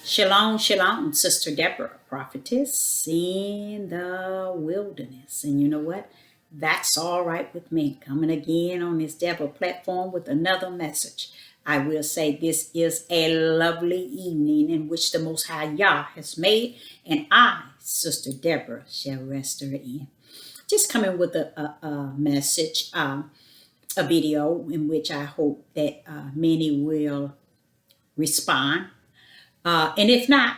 Shalom, shalom, Sister Deborah, prophetess in the wilderness. And you know what? That's all right with me. Coming again on this Deborah platform with another message. I will say this is a lovely evening in which the Most High Yah has made, and I, Sister Deborah, shall rest therein. Just coming with a message, a video in which I hope that many will respond. And if not,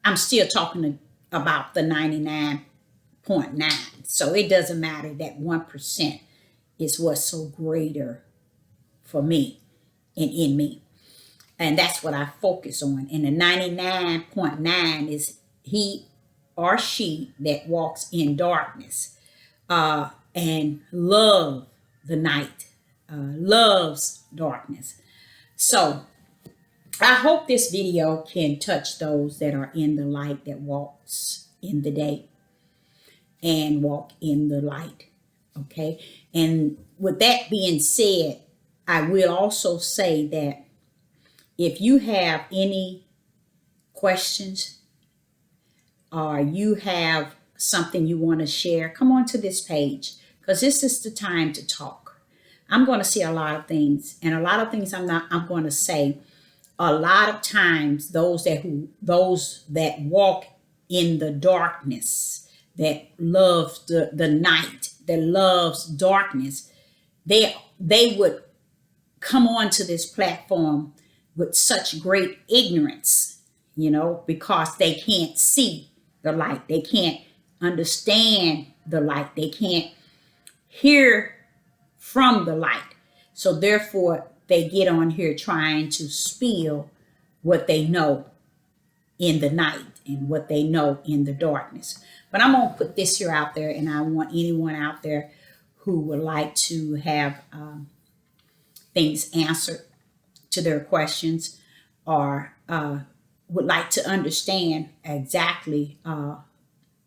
I'm still talking about the 99.9. So it doesn't matter that 1% is what's so greater for me and in me. And that's what I focus on. And the 99.9 is he or she that walks in darkness and love the night, loves darkness. So I hope this video can touch those that are in the light, that walks in the day and walk in the light. Okay. And with that being said, I will also say that if you have any questions or you have something you want to share, come on to this page, because this is the time to talk. I'm going to say a lot of things, and a lot of things I'm going to say. A lot of times those that walk in the darkness, that loves the night, that loves darkness, they would come onto this platform with such great ignorance, because they can't see the light. They can't understand the light. They can't hear from the light. So therefore, they get on here trying to spill what they know in the night and what they know in the darkness. But I'm going to put this here out there, and I want anyone out there who would like to have things answered to their questions, or would like to understand exactly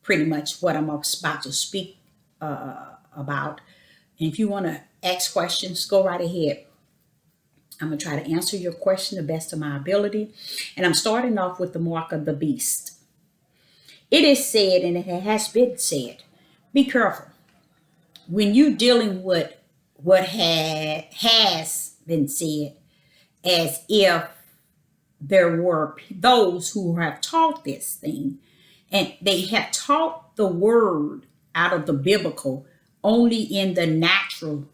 pretty much what I'm about to speak about. And if you want to ask questions, go right ahead. I'm going to try to answer your question the best of my ability. And I'm starting off with the mark of the beast. It is said, and it has been said, be careful when you're dealing with what has been said, as if there were those who have taught this thing, and they have taught the word out of the biblical only in the natural,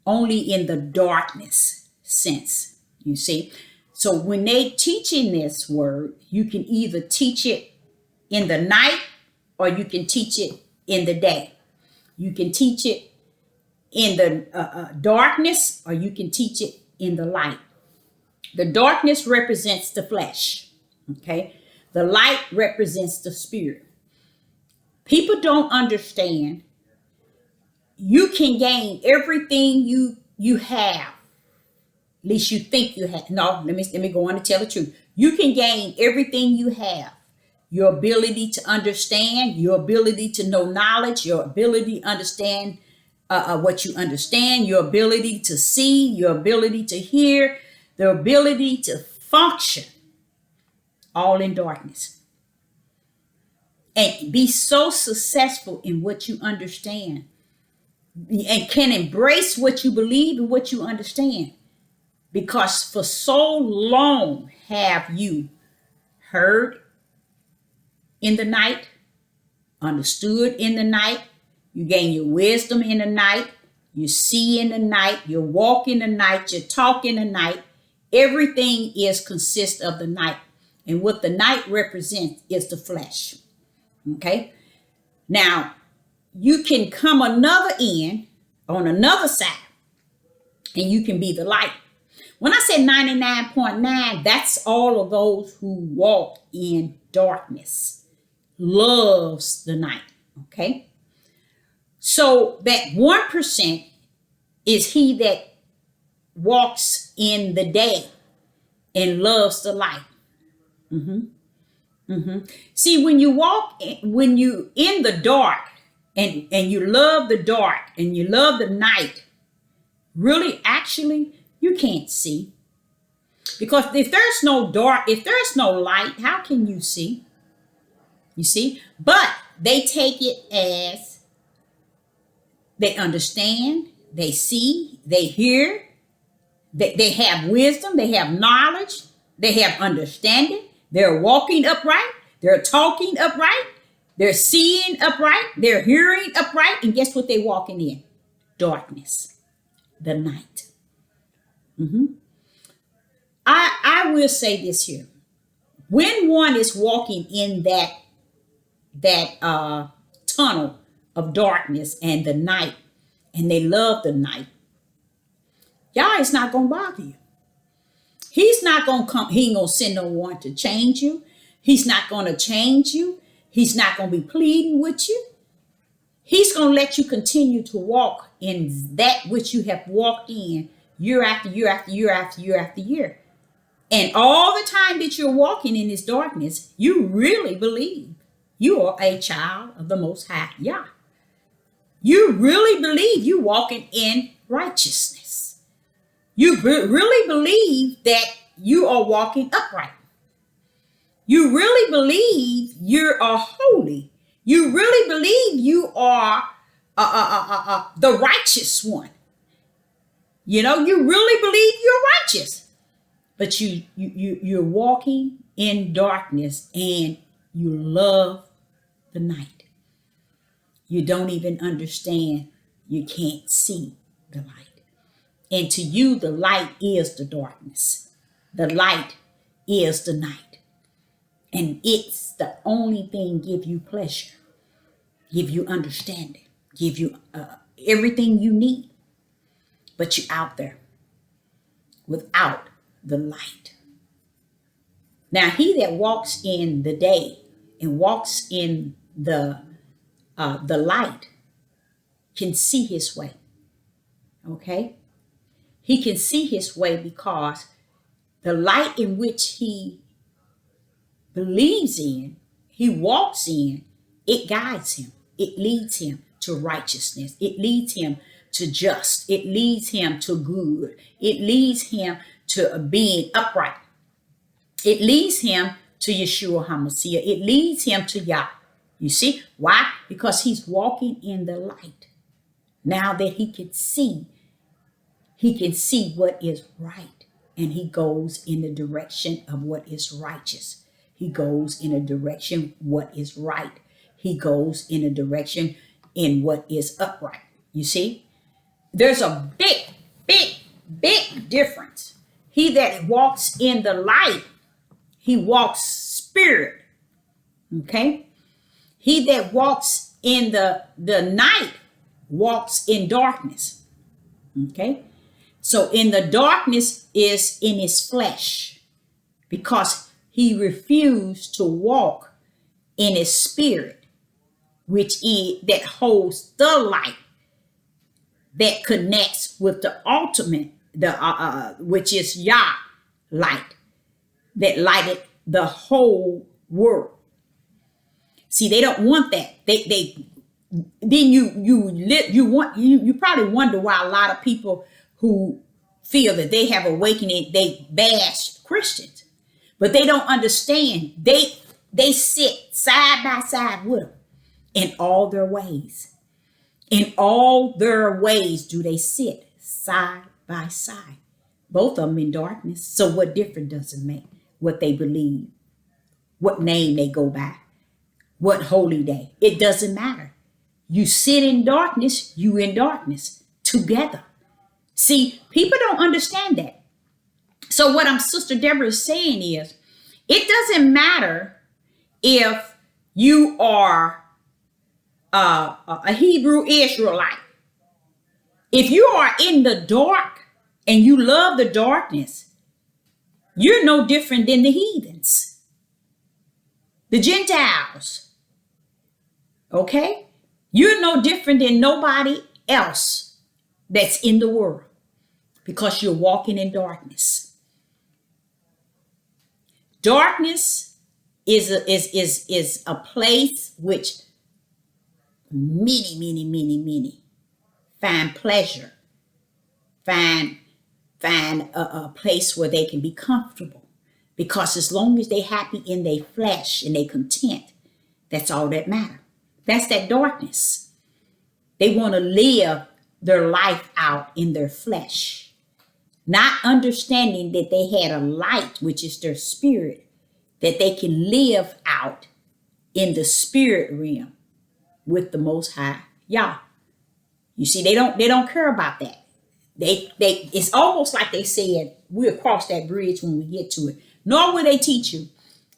only in the darkness sense, you see. So when they teaching this word, you can either teach it in the night or you can teach it in the day. You can teach it in the darkness or you can teach it in the light. The darkness represents the flesh, okay? The light represents the spirit. People don't understand. You can gain everything you have. At least you think you have. No, let me go on to tell the truth. You can gain everything you have. Your ability to understand, your ability to know knowledge, your ability to understand what you understand, your ability to see, your ability to hear, the ability to function, all in darkness. And be so successful in what you understand, and can embrace what you believe and what you understand, because for so long have you heard in the night, understood in the night, you gain your wisdom in the night, you see in the night, you walk in the night, you talk in the night. Everything consists of the night, and what the night represents is the flesh. Okay, now you can come another end on another side and you can be the light. When I said 99.9, that's all of those who walk in darkness, loves the night. Okay. So that 1% is he that walks in the day and loves the light. See, when you in the dark, and you love the dark and you love the night, really, actually, you can't see. Because if there's no light, how can you see? You see? But they take it as they understand, they see, they hear, they have wisdom, they have knowledge, they have understanding, they're walking upright, they're talking upright, they're seeing upright, they're hearing upright, and guess what they're walking in? Darkness, the night. I will say this here. When one is walking in that tunnel of darkness and the night, and they love the night, y'all, it's not gonna bother you. He's not gonna come. He ain't gonna send no one to change you. He's not gonna change you. He's not gonna be pleading with you. He's gonna let you continue to walk in that which you have walked in year after year after year after year after year. And all the time that you're walking in this darkness, you really believe you are a child of the Most High Yah. You really believe you walking in righteousness. You really believe that you are walking upright. You really believe you are holy. You really believe you are the righteous one. You know, you really believe you're righteous. But you're walking in darkness and you love the night. You don't even understand. You can't see the light. And to you, the light is the darkness. The light is the night. And it's the only thing give you pleasure, give you understanding, give you everything you need. But you're out there without the light. Now, he that walks in the day and walks in the light can see his way. Okay? He can see his way because the light in which he believes in, he walks in, it guides him. It leads him to righteousness. It leads him to just. It leads him to good. It leads him to being upright. It leads him to Yeshua HaMashiach. It leads him to Yah. You see? Why? Because he's walking in the light. Now that he can see what is right. And he goes in the direction of what is righteous. He goes in a direction what is right. He goes in a direction in what is upright. You see? There's a big difference. He that walks in the light, he walks spirit. Okay? He that walks in the night walks in darkness. Okay? So in the darkness is in his flesh because he refused to walk in his spirit, which is that holds the light that connects with the ultimate, which is Yah light that lighted the whole world. See, they don't want that. They then you probably wonder why a lot of people who feel that they have awakening, they bash Christians, but they don't understand. They sit side by side with them in all their ways. In all their ways do they sit side by side. Both of them in darkness. So what difference does it make? What they believe, what name they go by, what holy day. It doesn't matter. You sit in darkness, you in darkness together. See, people don't understand that. So what Sister Deborah is saying is, it doesn't matter if you are a Hebrew Israelite. If you are in the dark and you love the darkness, you're no different than the heathens, the Gentiles. Okay? You're no different than nobody else that's in the world because you're walking in darkness. Darkness is a place which many find pleasure, find find a place where they can be comfortable. Because as long as they happy in their flesh and they content, that's all that matters. That's that darkness. They want to live their life out in their flesh, not understanding that they had a light, which is their spirit, that they can live out in the spirit realm with the Most High Yah. You see, they don't care about that. They it's almost like they said, we'll cross that bridge when we get to it. Nor will they teach you.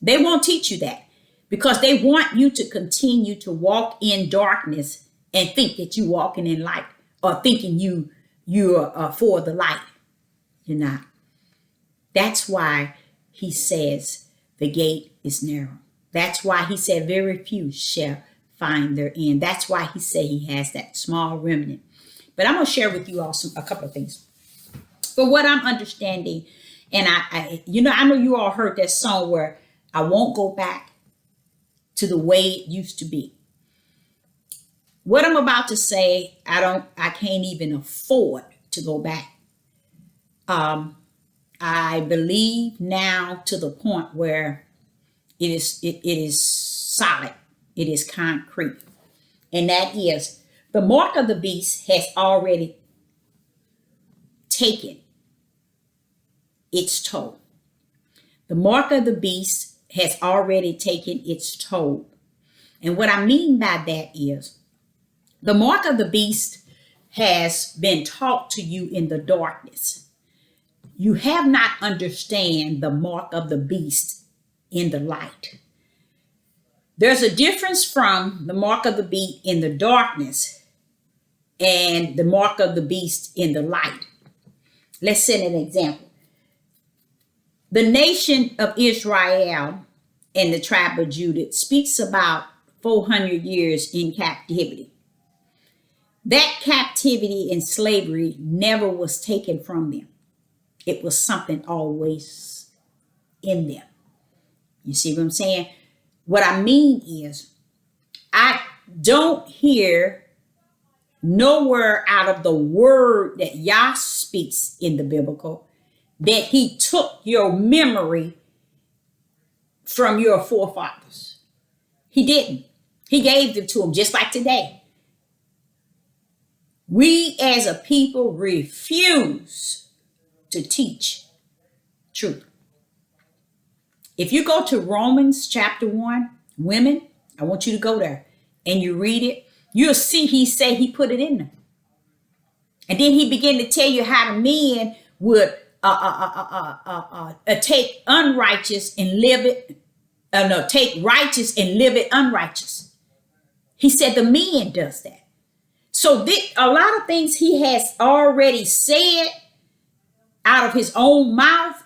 They won't teach you that because they want you to continue to walk in darkness and think that you're walking in light or thinking you're for the light. You're not. That's why he says the gate is narrow. That's why he said very few shall find their end. That's why he said he has that small remnant. But I'm going to share with you all a couple of things. For what I'm understanding, and I know you all heard that song where I won't go back to the way it used to be. What I'm about to say, I can't even afford to go back. I believe now to the point where it is solid, it is concrete, and that is the mark of the beast has already taken its toll. The mark of the beast has already taken its toll. And what I mean by that is the mark of the beast has been taught to you in the darkness. You have not understand the mark of the beast in the light. There's a difference from the mark of the beast in the darkness and the mark of the beast in the light. Let's set an example. The nation of Israel and the tribe of Judah speaks about 400 years in captivity. That captivity and slavery never was taken from them. It was something always in them. You see what I'm saying? What I mean is, I don't hear nowhere out of the word that Yah speaks in the biblical that he took your memory from your forefathers. He didn't. He gave them to them just like today. We as a people refuse to teach truth. If you go to Romans chapter 1, women, I want you to go there and you read it. You'll see he put it in there. And then he began to tell you how the men would take unrighteous and live it. Take righteous and live it unrighteous. He said the men does that. So a lot of things he has already said out of his own mouth,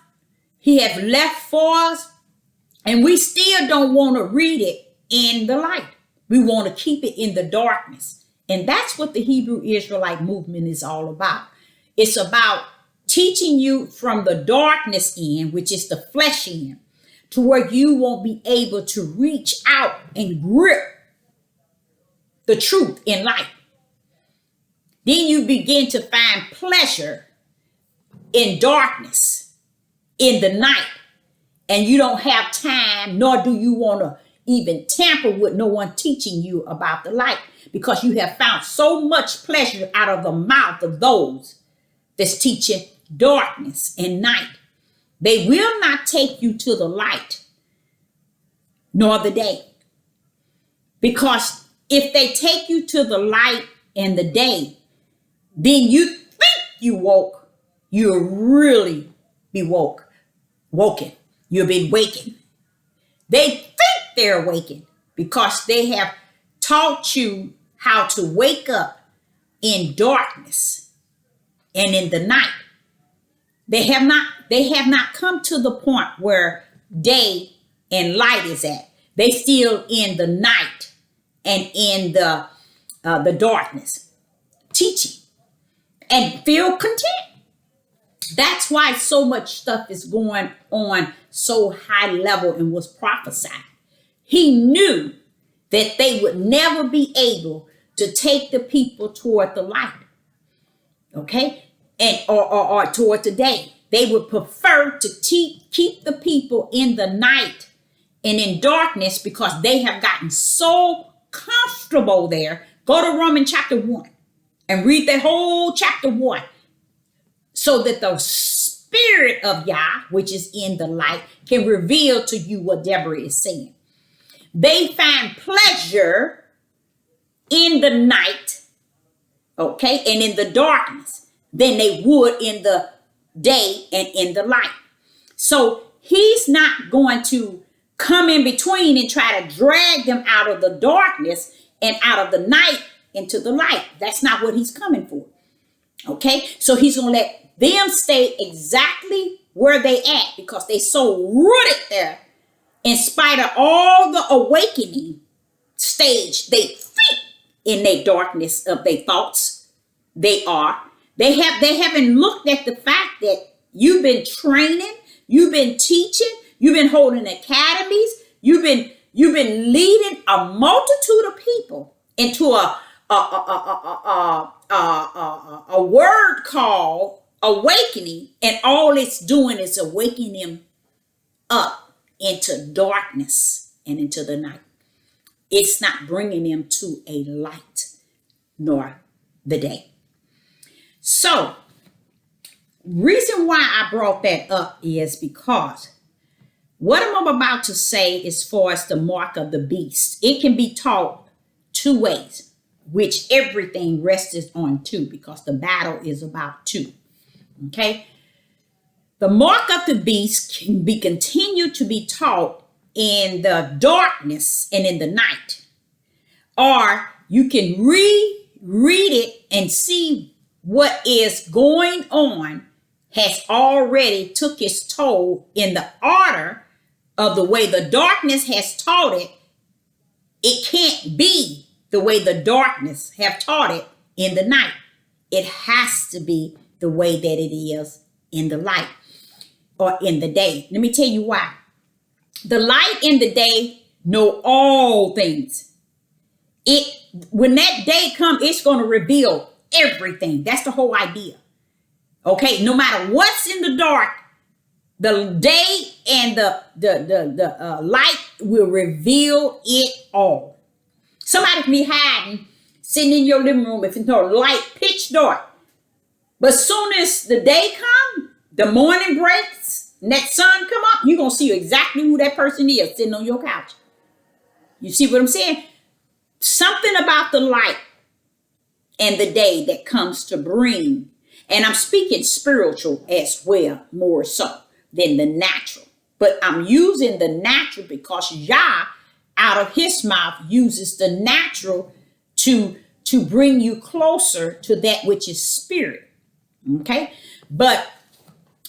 he has left for us, and we still don't want to read it in the light. We want to keep it in the darkness. And that's what the Hebrew Israelite movement is all about. It's about teaching you from the darkness end, which is the flesh end, to where you won't be able to reach out and grip the truth in light. Then you begin to find pleasure in darkness, in the night, and you don't have time, nor do you want to even tamper with no one teaching you about the light, because you have found so much pleasure out of the mouth of those that's teaching darkness and night. They will not take you to the light nor the day. Because if they take you to the light and the day, then you think you woke, you'll really be woken. You'll be wakened. They think they're awakened because they have taught you how to wake up in darkness and in the night. They have not come to the point where day and light is at. They still in the night and in the darkness, teaching and feel content. That's why so much stuff is going on so high level and was prophesied. He knew that they would never be able to take the people toward the light. Okay? and or toward today. They would prefer to keep the people in the night and in darkness because they have gotten so comfortable there. Go to Romans chapter 1 and read the whole chapter 1 so that the Spirit of Yah, which is in the light, can reveal to you what Deborah is saying. They find pleasure in the night, okay, and in the darkness than they would in the day and in the light. So he's not going to come in between and try to drag them out of the darkness and out of the night into the light. That's not what he's coming for. Okay, so he's going to let them stay exactly where they at because they so rooted there in spite of all the awakening stage they think in their darkness of their thoughts. They haven't looked at the fact that you've been training, you've been teaching, you've been holding academies, you've been leading a multitude of people into a word called awakening, and all it's doing is awakening them up into darkness and into the night. It's not bringing them to a light nor the day. So, reason why I brought that up is because what I'm about to say as far as the mark of the beast, it can be taught two ways, which everything rests on two because the battle is about two. Okay? The mark of the beast can be continued to be taught in the darkness and in the night. Or you can read it and see what is going on has already took its toll in the order of the way the darkness has taught it. It can't be the way the darkness have taught it in the night. It has to be the way that it is in the light or in the day. Let me tell you why. The light in the day know all things. When that day comes, it's going to reveal everything. That's the whole idea. Okay, no matter what's in the dark, the day and the light will reveal it all. Somebody can be hiding, sitting in your living room if it's no light, pitch dark. But soon as the day comes, the morning breaks, and that sun come up, you're going to see exactly who that person is sitting on your couch. You see what I'm saying? Something about the light and the day that comes to bring, and I'm speaking spiritual as well, more so than the natural. But I'm using the natural because Yah, out of his mouth, uses the natural to bring you closer to that which is spirit. Okay? But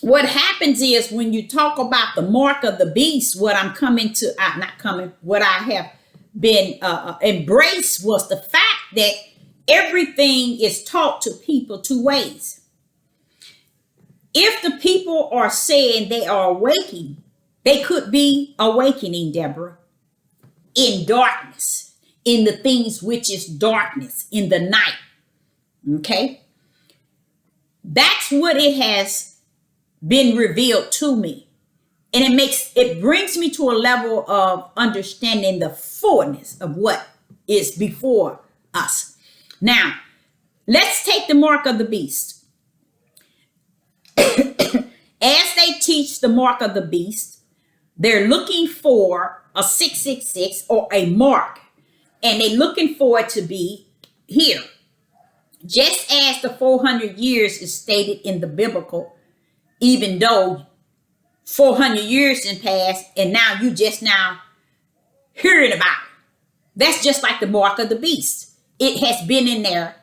what happens is when you talk about the mark of the beast, what I'm coming to, what I have been embraced was the fact that everything is taught to people two ways. If the people are saying they are awakening, they could be awakening, Deborah, in darkness, in the things which is darkness, in the night. Okay? That's what it has been revealed to me. And it brings me to a level of understanding the fullness of what is before us. Now, let's take the mark of the beast. As they teach the mark of the beast, they're looking for a 666 or a mark. And they're looking for it to be here. Just as the 400 years is stated in the biblical, even though 400 years in past and now you just now hearing about it. That's just like the mark of the beast. It has been in there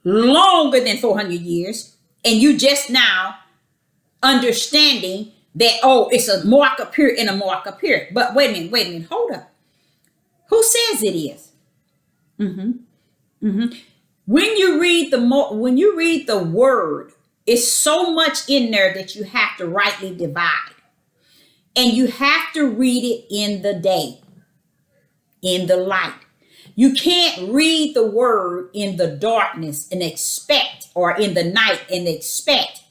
longer than 400 years and you just now understanding that, oh, it's a mark up here and a mark up here. But wait a minute, hold up. Who says it is? When you read the word, it's so much in there that you have to rightly divide. And you have to read it in the day, in the light. You can't read the word in the darkness and expect, or in the night and expect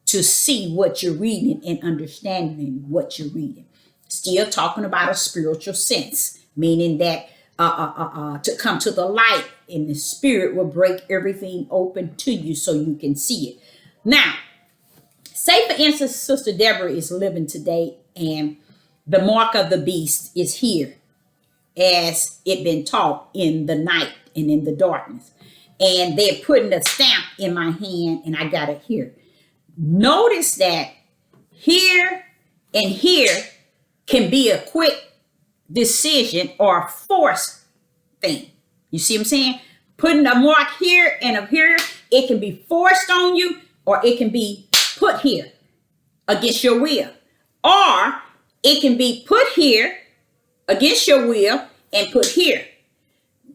to see what you're reading and understanding what you're reading. Still talking about a spiritual sense, meaning that to come to the light and the spirit will break everything open to you so you can see it. Now, say for instance, Sister Deborah is living today and the mark of the beast is here as it been taught in the night and in the darkness. And they're putting a stamp in my hand and I got it here. Notice that here and here can be a quick decision or a force thing. You see what I'm saying? Putting a mark here and up here, it can be forced on you or it can be put here against your will. Or it can be put here against your will and put here.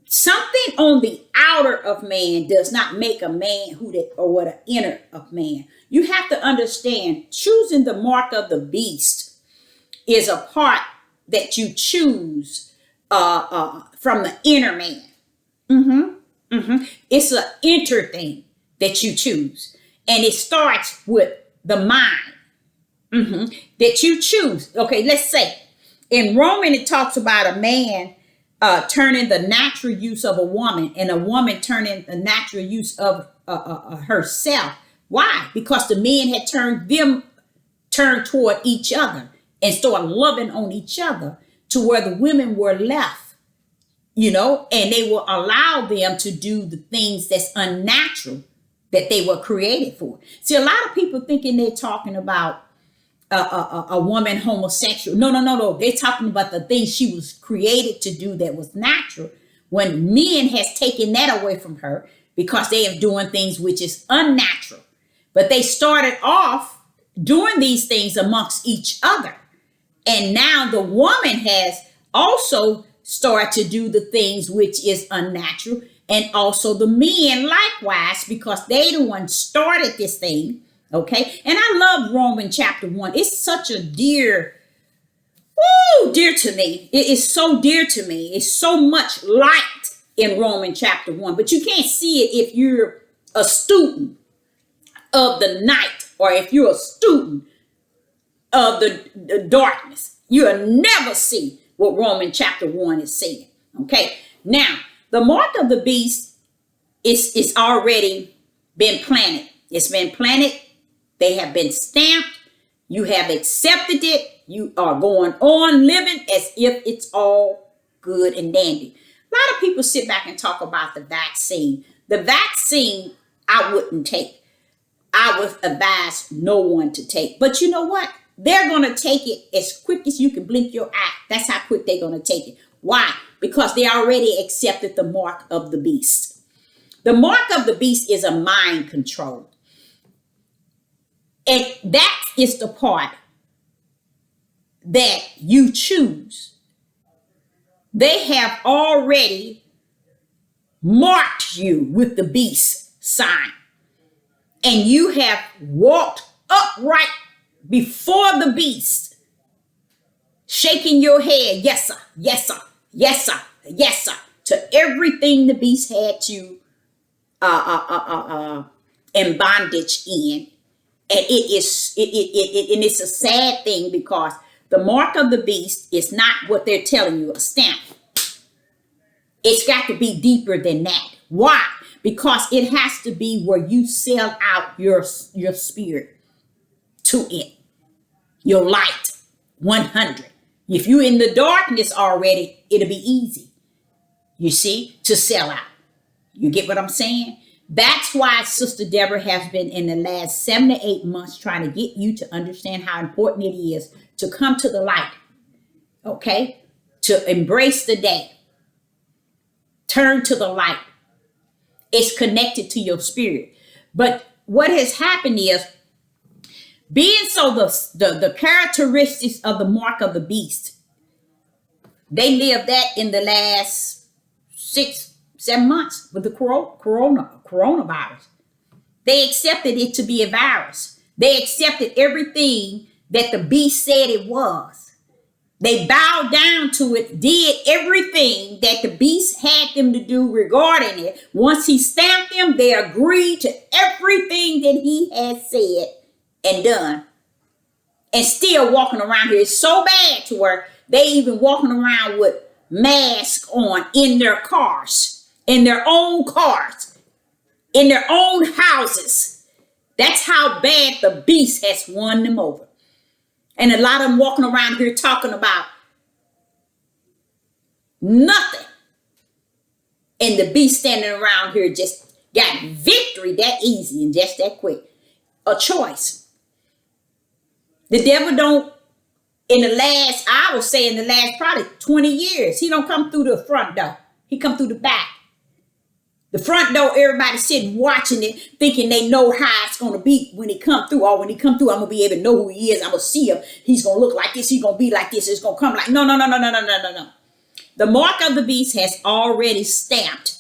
Something on the outer of man does not make a man who that, or what an inner of man. You have to understand, choosing the mark of the beast is a part that you choose from the inner man. It's an inner thing that you choose. And it starts with the mind that you choose. Okay, let's say in Romans it talks about a man turning the natural use of a woman and a woman turning the natural use of herself. Why? Because the men had turned toward each other and started loving on each other to where the women were left, and they will allow them to do the things that's unnatural that they were created for. See, a lot of people thinking they're talking about a woman homosexual. No. They're talking about the things she was created to do that was natural, when men has taken that away from her because they are doing things which is unnatural. But they started off doing these things amongst each other. And now the woman has also started to do the things which is unnatural. And also the men likewise, because they the one started this thing. Okay. And I love Romans chapter 1. It's such a dear to me. It is so dear to me. It's so much light in Romans chapter 1. But you can't see it if you're a student of the night, or if you're a student of the darkness. You'll never see what Romans chapter 1 is saying. Okay. Now, the mark of the beast is already been planted. It's been planted. They have been stamped. You have accepted it. You are going on living as if it's all good and dandy. A lot of people sit back and talk about the vaccine. The vaccine I wouldn't take. I would advise no one to take. But you know what? They're going to take it as quick as you can blink your eye. That's how quick they're going to take it. Why? Because they already accepted the mark of the beast. The mark of the beast is a mind control. And that is the part that you choose. They have already marked you with the beast sign. And you have walked upright before the beast, shaking your head, yes sir, yes sir, yes sir, yes sir, to everything the beast had you in bondage in. And it's a sad thing, because the mark of the beast is not what they're telling you, a stamp. It's got to be deeper than that. Why? Because it has to be where you sell out your spirit to it. Your light, 100. If you're in the darkness already, it'll be easy, you see, to sell out. You get what I'm saying? That's why Sister Deborah has been in the last 7 to 8 months trying to get you to understand how important it is to come to the light. Okay? To embrace the day. Turn to the light. It's connected to your spirit. But what has happened is, being so the characteristics of the mark of the beast, they lived that in the last 6-7 months with the coronavirus. They accepted it to be a virus. They accepted everything that the beast said it was. They bowed down to it, did everything that the beast had them to do regarding it. Once he stamped them, they agreed to everything that he had said and done. And still walking around here. It's so bad to where they even walking around with masks on in their cars, in their own cars, in their own houses. That's how bad the beast has won them over. And a lot of them walking around here talking about nothing. And the beast standing around here just got victory that easy and just that quick. A choice. The devil don't, in the last, I would say in the last probably 20 years, he don't come through the front door. He come through the back. The front door, everybody sitting watching it, thinking they know how it's going to be when he come through. Or when he come through, I'm going to be able to know who he is. I'm going to see him. He's going to look like this. He's going to be like this. It's going to come like, no. The mark of the beast has already stamped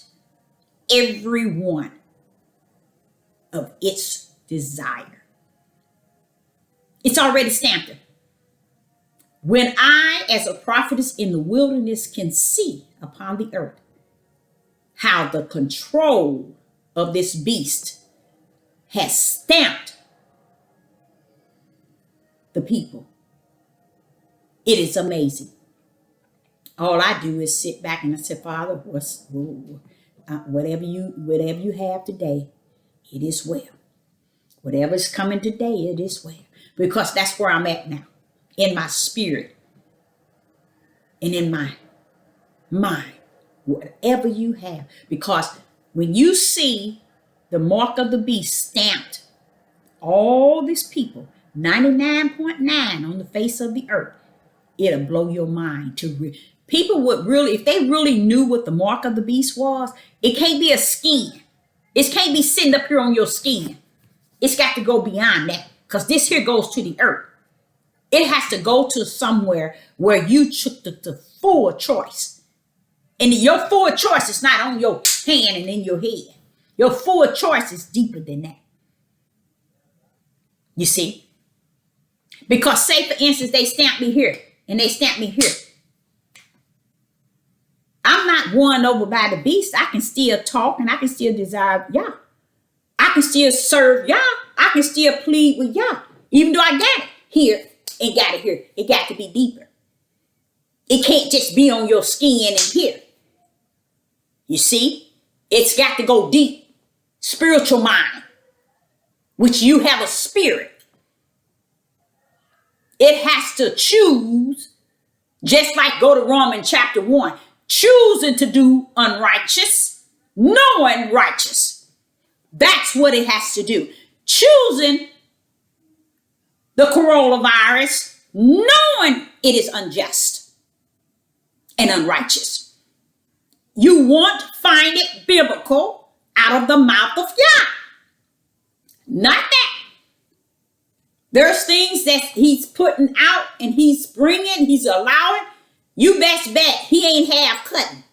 every one of its desire. It's already stamped it. When I, as a prophetess in the wilderness, can see upon the earth how the control of this beast has stamped the people, it is amazing. All I do is sit back and I say, Father, whatever you have today, it is well. Whatever's coming today, it is well. Because that's where I'm at now, in my spirit and in my mind. Whatever you have. Because when you see the mark of the beast stamped, all these people, 99.9 on the face of the earth, it'll blow your mind. People would really, if they really knew what the mark of the beast was, it can't be a skin. It can't be sitting up here on your skin. It's got to go beyond that. Because this here goes to the earth. It has to go to somewhere where you took the full choice. And your full choice is not on your hand and in your head. Your full choice is deeper than that. You see? Because say, for instance, they stamp me here and they stamp me here. I'm not won over by the beast. I can still talk and I can still desire Yah. I can still serve Yah. I can still plead with Yah. Even though I got it here and got it here. It got to be deeper. It can't just be on your skin and here. You see? It's got to go deep. Spiritual mind. Which you have a spirit. It has to choose. Just like go to Romans chapter 1. Choosing to do unrighteous. Knowing righteous. That's what it has to do. Choosing the coronavirus. Knowing it is unjust and unrighteous. You won't find it biblical out of the mouth of Yah. Not that. There's things that he's putting out and he's bringing, he's allowing. You best bet he ain't half cutting.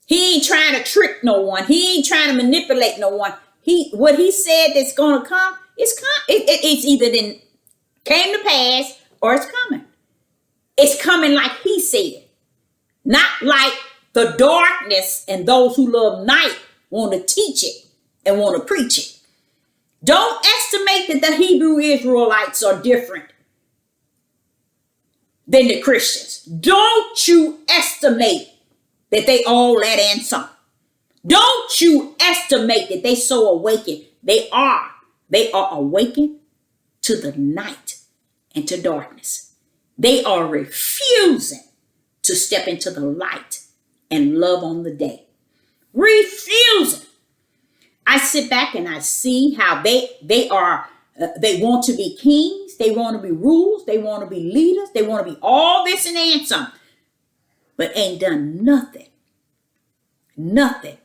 He ain't trying to trick no one. He ain't trying to manipulate no one. What he said that's going to come, it's either then came to pass or it's coming. It's coming like he said. Not like the darkness and those who love night want to teach it and want to preach it. Don't estimate that the Hebrew Israelites are different than the Christians. Don't you estimate that they all that and some. Don't you estimate that they so awakened. They are awakened to the night and to darkness. They are refusing to step into the light and love on the day. Refusing. I sit back and I see how they want to be kings. They want to be rulers. They want to be leaders. They want to be all this and then some. But ain't done nothing. Nothing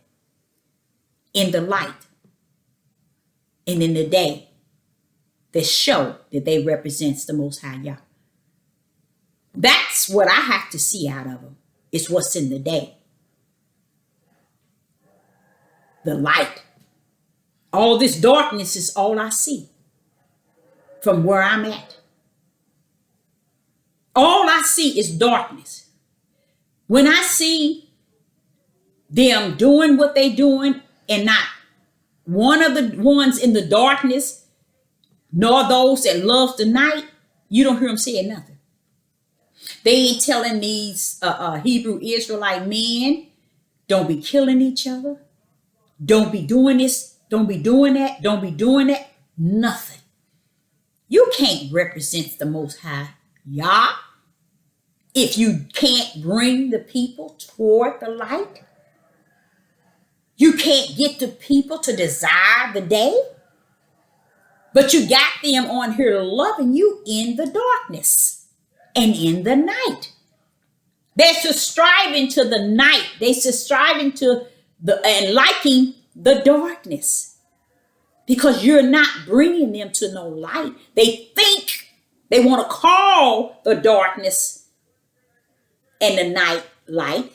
in the light and in the day that show that they represents the Most High Yah. That's what I have to see out of them. It's what's in the day. The light. All this darkness is all I see from where I'm at. All I I see is darkness. When I see them doing what they doing and not one of the ones in the darkness, nor those that love the night, you don't hear them saying nothing. They ain't telling these Hebrew Israelite men, don't be killing each other. Don't be doing this. Don't be doing that. Don't be doing that. Nothing. You can't represent the Most High Yah if you can't bring the people toward the light. You can't get the people to desire the day. But you got them on here loving you in the darkness and in the night. They're subscribing to the night. They're subscribing to and liking the darkness because you're not bringing them to no light. They think they want to call the darkness and the night light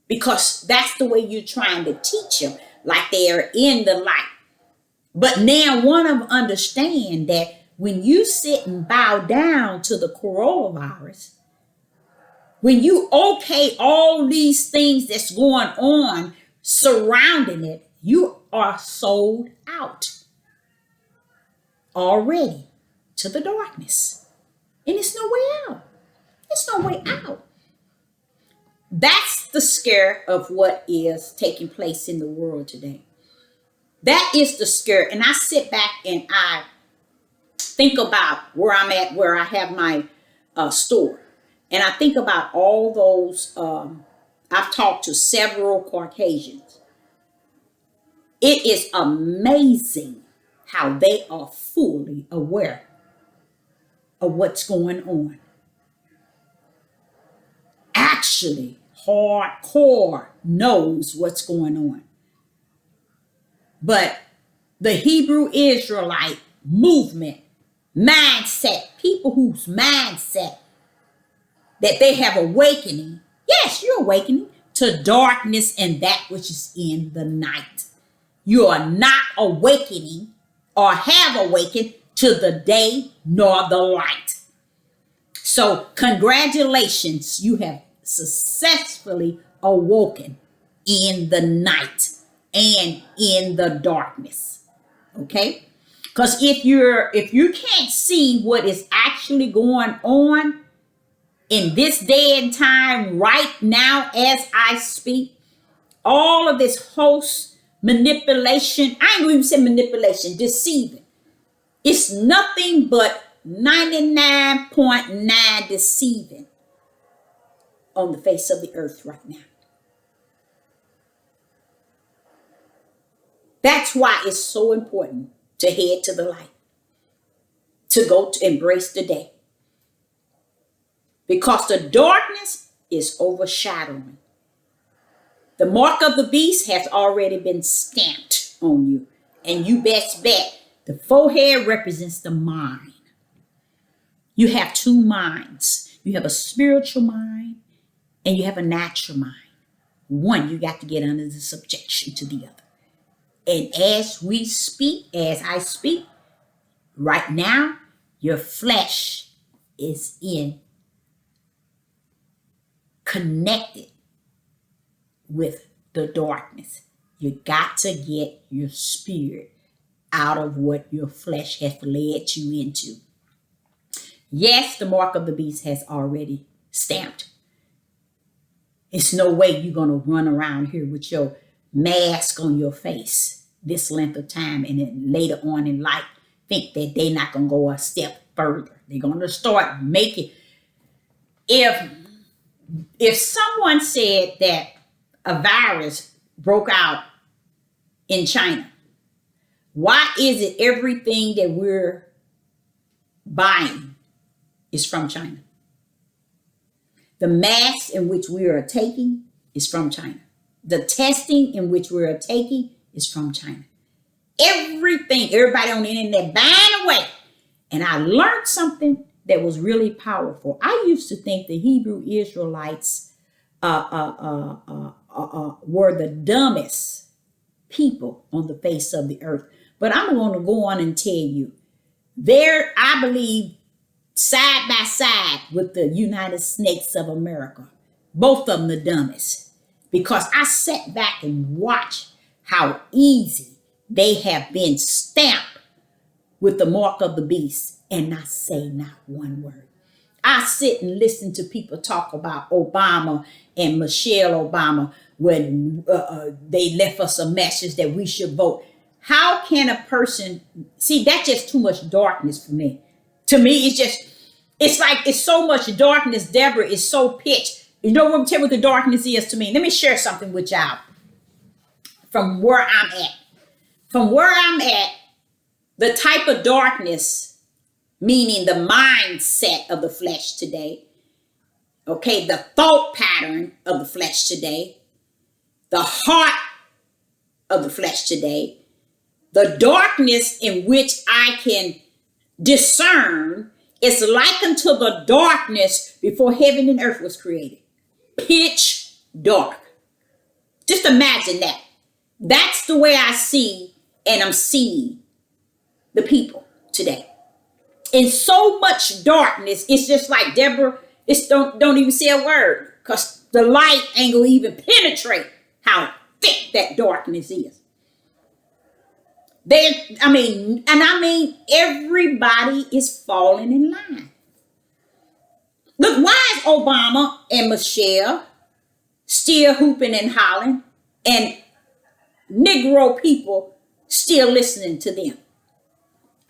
because that's the way you're trying to teach them, like they are in the light. But now one of them understand that when you sit and bow down to the coronavirus, when you okay all these things that's going on surrounding it, you are sold out already to the darkness. And it's no way out. It's no way out. That's the scare of what is taking place in the world today. That is the scare. And I sit back and I think about where I'm at, where I have my store. And I think about all those, I've talked to several Caucasians. It is amazing how they are fully aware of what's going on. Actually, hardcore knows what's going on. But the Hebrew Israelite movement, mindset, people whose mindset that they have awakening, yes, you're awakening to darkness and that which is in the night. You are not awakening or have awakened to the day nor the light. So congratulations, you have successfully awoken in the night and in the darkness. Okay? Because if you can't see what is actually going on in this day and time right now as I speak, all of this host manipulation, I ain't gonna even say manipulation, deceiving. It's nothing but 99.9 deceiving on the face of the earth right now. That's why it's so important to head to the light, to go to embrace the day. Because the darkness is overshadowing. The mark of the beast has already been stamped on you. And you best bet the forehead represents the mind. You have two minds. You have a spiritual mind and you have a natural mind. One, you got to get under the subjection to the other. And as we speak, as I speak, right now, your flesh is connected with the darkness. You got to get your spirit out of what your flesh has led you into. Yes, the mark of the beast has already stamped. It's no way you're going to run around here with your mask on your face this length of time and then later on in life think that they're not going to go a step further. They're going to start making. If someone said that a virus broke out in China, why is it everything that we're buying is from China? The masks in which we are taking is from China. The testing in which we are taking is from China. Everything, everybody on the internet buying away. And I learned something that was really powerful. I used to think the Hebrew Israelites were the dumbest people on the face of the earth. But I'm going to go on and tell you, I believe side by side with the United Snakes of America. Both of them the dumbest. Because I sat back and watched how easy they have been stamped with the mark of the beast and not say not one word. I sit and listen to people talk about Obama and Michelle Obama when they left us a message that we should vote. How can a person see that's just too much darkness for me? To me, it's like it's so much darkness. Deborah is so pitched. You know what I'm telling you what the darkness is to me? Let me share something with y'all from where I'm at. From where I'm at, the type of darkness, meaning the mindset of the flesh today, okay, the thought pattern of the flesh today, the heart of the flesh today, the darkness in which I can discern is like unto the darkness before heaven and earth was created. Pitch dark. Just imagine that. That's the way I see and I'm seeing the people today. In so much darkness, it's just like Deborah, it's don't even say a word because the light ain't gonna even penetrate how thick that darkness is. I mean everybody is falling in line. Look, why is Obama and Michelle still hooping and hollering and Negro people still listening to them?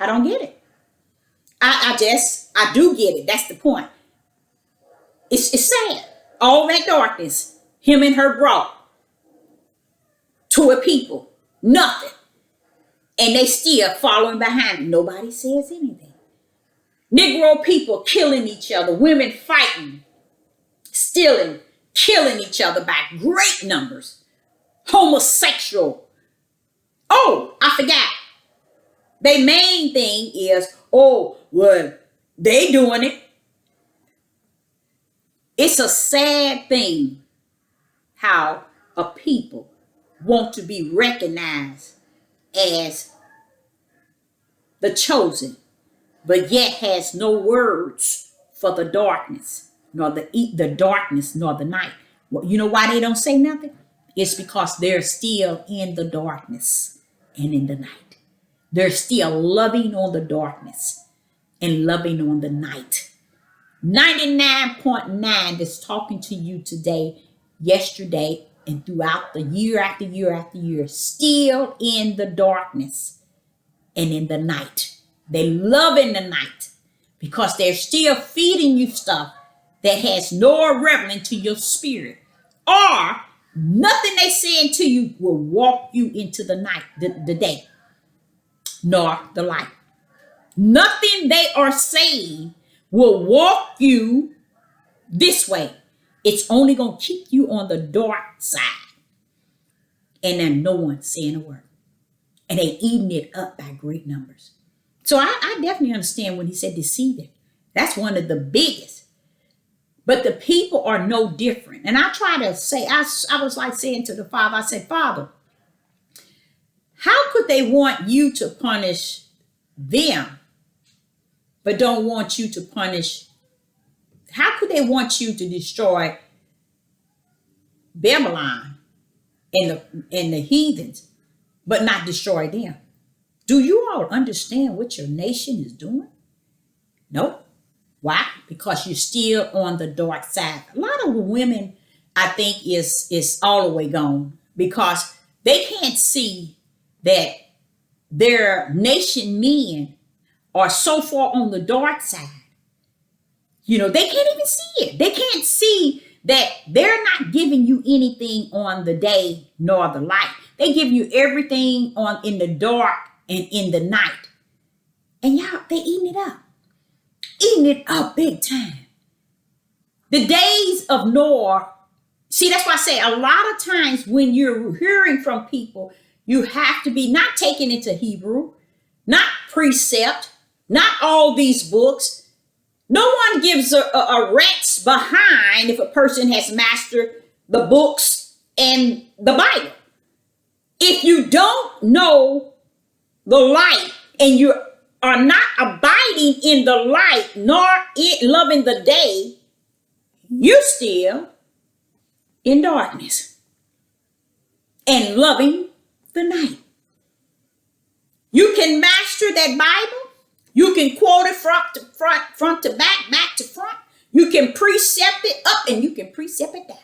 I don't get it. I do get it. That's the point. It's sad. All that darkness, him and her brought to a people, nothing. And they still following behind. Nobody says anything. Negro people killing each other, women fighting, stealing, killing each other by great numbers. Homosexual. Oh, I forgot. Their main thing is, oh, well, they doing it. It's a sad thing how a people want to be recognized as the chosen, but yet has no words for the darkness, nor the darkness, nor the night. Well, you know why they don't say nothing? It's because they're still in the darkness and in the night. They're still loving on the darkness and loving on the night. 99.9 that's talking to you today, yesterday, and throughout the year after year after year, still in the darkness and in the night. They love in the night because they're still feeding you stuff that has no relevance to your spirit. Or nothing they saying to you will walk you into the night, the day, nor the light. Nothing they are saying will walk you this way. It's only going to keep you on the dark side. And then no one's saying a word. And they eating it up by great numbers. So I definitely understand when he said deceiving. That's one of the biggest. But the people are no different. And I try to say, I was like saying to the Father, I said, Father, how could they want you to punish them, but don't want you to punish? How could they want you to destroy Babylon and the heathens, but not destroy them? Do you all understand what your nation is doing? Nope. Why? Because you're still on the dark side. A lot of the women, I think, is all the way gone because they can't see that their nation men are so far on the dark side. You know, they can't even see it. They can't see that they're not giving you anything on the day nor the light. They give you everything in the dark and in the night. And y'all, they eating it up. Eating it up big time. The days of Noah, see, that's why I say a lot of times when you're hearing from people, you have to be not taken into Hebrew, not precept, not all these books. No one gives a rat's behind if a person has mastered the books and the Bible. If you don't know the light and you are not abiding in the light, nor it loving the day, you still in darkness and loving the night. You can master that Bible. You can quote it front to back, back to front. You can precept it up and you can precept it down.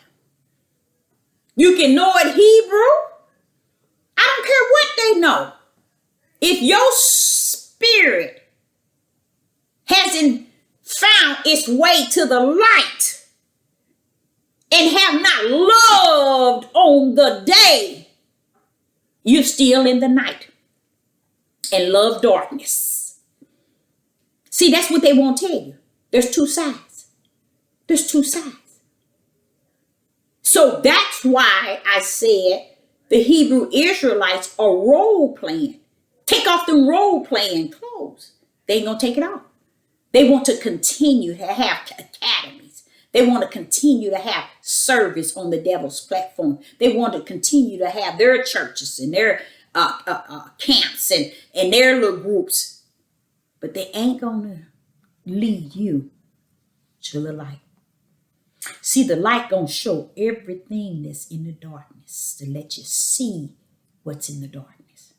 You can know it Hebrew. I don't care what they know. If your spirit hasn't found its way to the light and have not loved on the day, you're still in the night and love darkness. See, that's what they won't tell you. There's two sides. There's two sides. So that's why I said the Hebrew Israelites are role playing. Take off them role playing clothes. They ain't gonna take it off. They want to continue to have academies. They want to continue to have service on the devil's platform. They want to continue to have their churches and their camps and their little groups. But they ain't gonna lead you to the light. See, the light gonna show everything that's in the darkness to let you see what's in the darkness.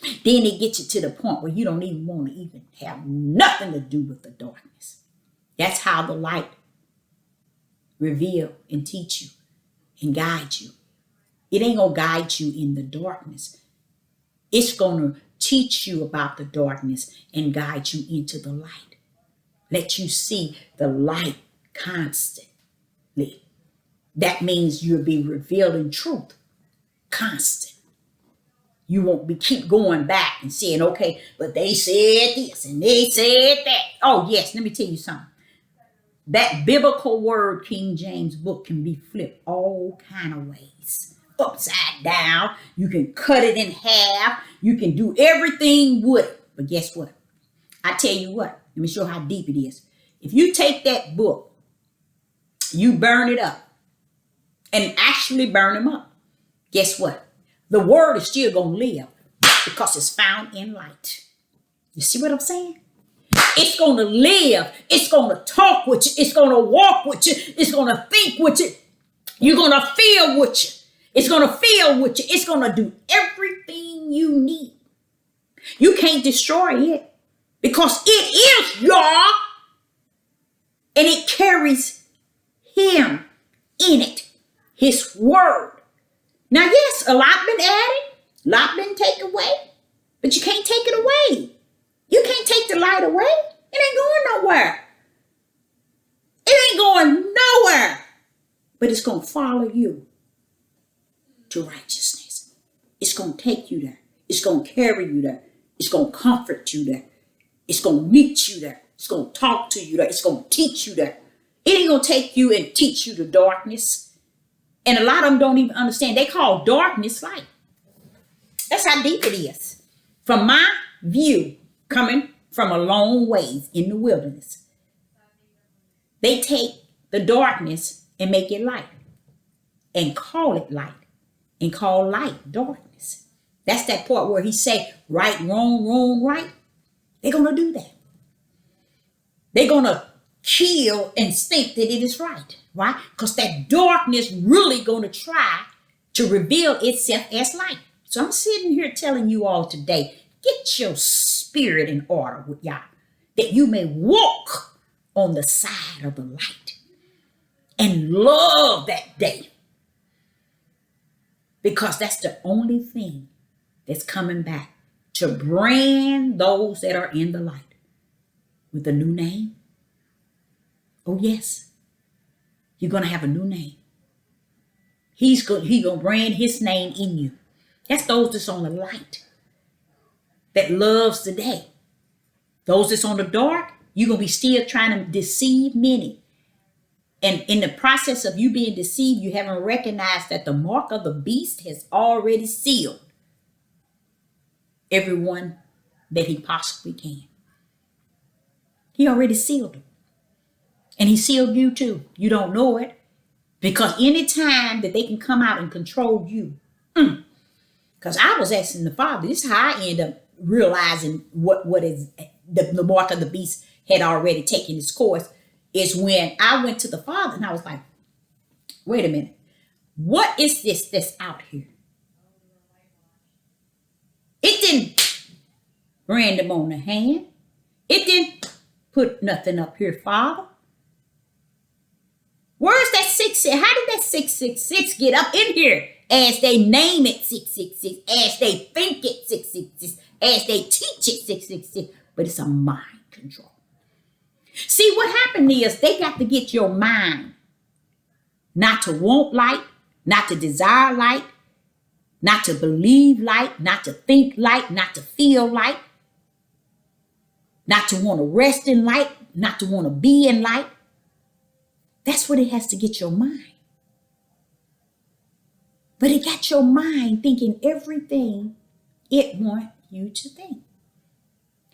Then it gets you to the point where you don't even want to even have nothing to do with the darkness. That's how the light reveal and teach you and guide you. It ain't gonna guide you in the darkness. It's gonna teach you about the darkness and guide you into the light. Let you see the light constantly. That means you'll be revealing truth constant. You won't be keep going back and saying, okay, but they said this and they said that. Oh, yes, let me tell you something. That biblical word, King James book, can be flipped all kind of ways. Upside down. You can cut it in half. You can do everything with it. But guess what? I tell you what. Let me show how deep it is. If you take that book, you burn it up and actually burn them up. Guess what? The word is still going to live because it's found in light. You see what I'm saying? It's going to live. It's going to talk with you. It's going to walk with you. It's going to think with you. You're going to feel with you. It's going to feel with you. It's going to do everything you need. You can't destroy it because it is Yah and it carries him in it, his word. Now, yes, a lot been added, a lot been taken away, but you can't take it away. You can't take the light away. It ain't going nowhere. It ain't going nowhere. But it's going to follow you to righteousness. It's going to take you there. It's going to carry you there. It's going to comfort you there. It's going to meet you there. It's going to talk to you there. It's going to teach you there. It ain't going to take you and teach you the darkness. And a lot of them don't even understand. They call darkness light. That's how deep it is. From my view, coming from a long ways in the wilderness, they take the darkness and make it light and call it light and call light darkness. That's that part where he say right, wrong, wrong, right. They're going to do that. They're going to kill and think that it is right. Why? Because that darkness really going to try to reveal itself as light. So I'm sitting here telling you all today, get your spirit in order with Yah, that you may walk on the side of the light and love that day. Because that's the only thing that's coming back to brand those that are in the light with a new name. Oh, yes. You're going to have a new name. He's going to brand his name in you. That's those that's on the light, that loves the day. Those that's on the dark, you're going to be still trying to deceive many. And in the process of you being deceived, you haven't recognized that the mark of the beast has already sealed everyone that he possibly can. He already sealed them. And he sealed you too. You don't know it. Because any time that they can come out and control you. Because I was asking the Father, this is how I end up realizing what is the mark of the beast had already taken its course, is when I went to the Father and I was like, wait a minute, what is this that's out here? It didn't brand him on the hand. It didn't put nothing up here, Father. Where's that 666? How did that 666 get up in here? As they name it 666, as they think it 666, as they teach it 666, but it's a mind control. See, what happened is they got to get your mind not to want light, not to desire light, not to believe light, not to think light, not to feel light, not to want to rest in light, not to want to be in light. That's what it has to get your mind. But it got your mind thinking everything it wants you to think.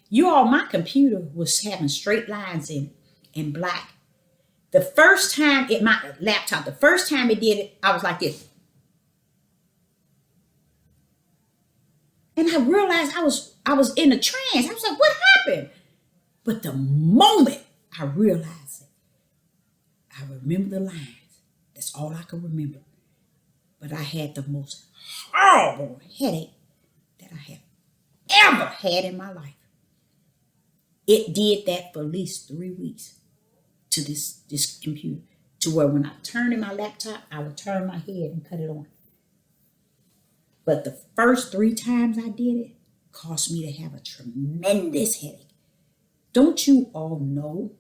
You all, my computer was having straight lines in black. The first time my laptop, the first time it did it, I was like this. And I realized I was in a trance. I was like, what happened? But the moment I realized it, I remember the lines. That's all I could remember. But I had the most horrible headache that I have ever had in my life. It did that for at least 3 weeks to this computer, to where when I turned in my laptop, I would turn my head and cut it on. But the first 3 times I did it caused me to have a tremendous headache. Don't you all know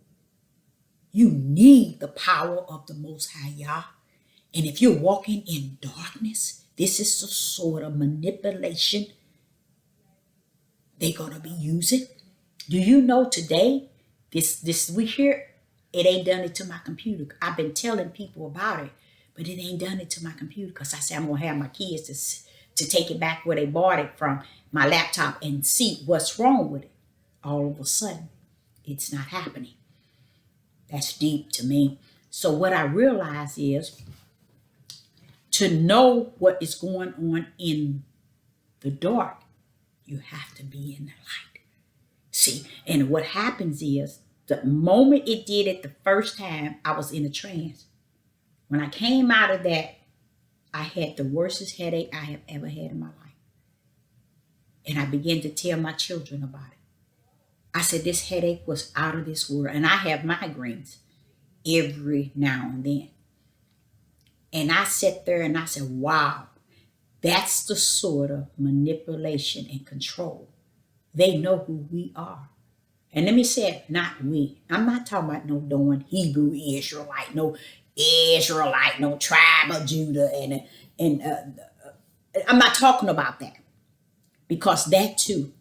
you need the power of the Most High Yah? And if you're walking in darkness, this is the sort of manipulation they're going to be using. Do you know today, this we hear, it ain't done it to my computer. I've been telling people about it, but it ain't done it to my computer because I said I'm going to have my kids to take it back where they bought it from, my laptop, and see what's wrong with it. All of a sudden, it's not happening. That's deep to me. So what I realize is, to know what is going on in the dark, you have to be in the light. See, and what happens is, the moment it did it the first time, I was in a trance. When I came out of that, I had the worstest headache I have ever had in my life. And I began to tell my children about it. I said, this headache was out of this world. And I have migraines every now and then. And I sat there and I said, wow, that's the sort of manipulation and control. They know who we are. And let me say it, not we. I'm not talking about no doing Hebrew Israelite, no Israelite, no tribe of Judah. And I'm not talking about that. Because that too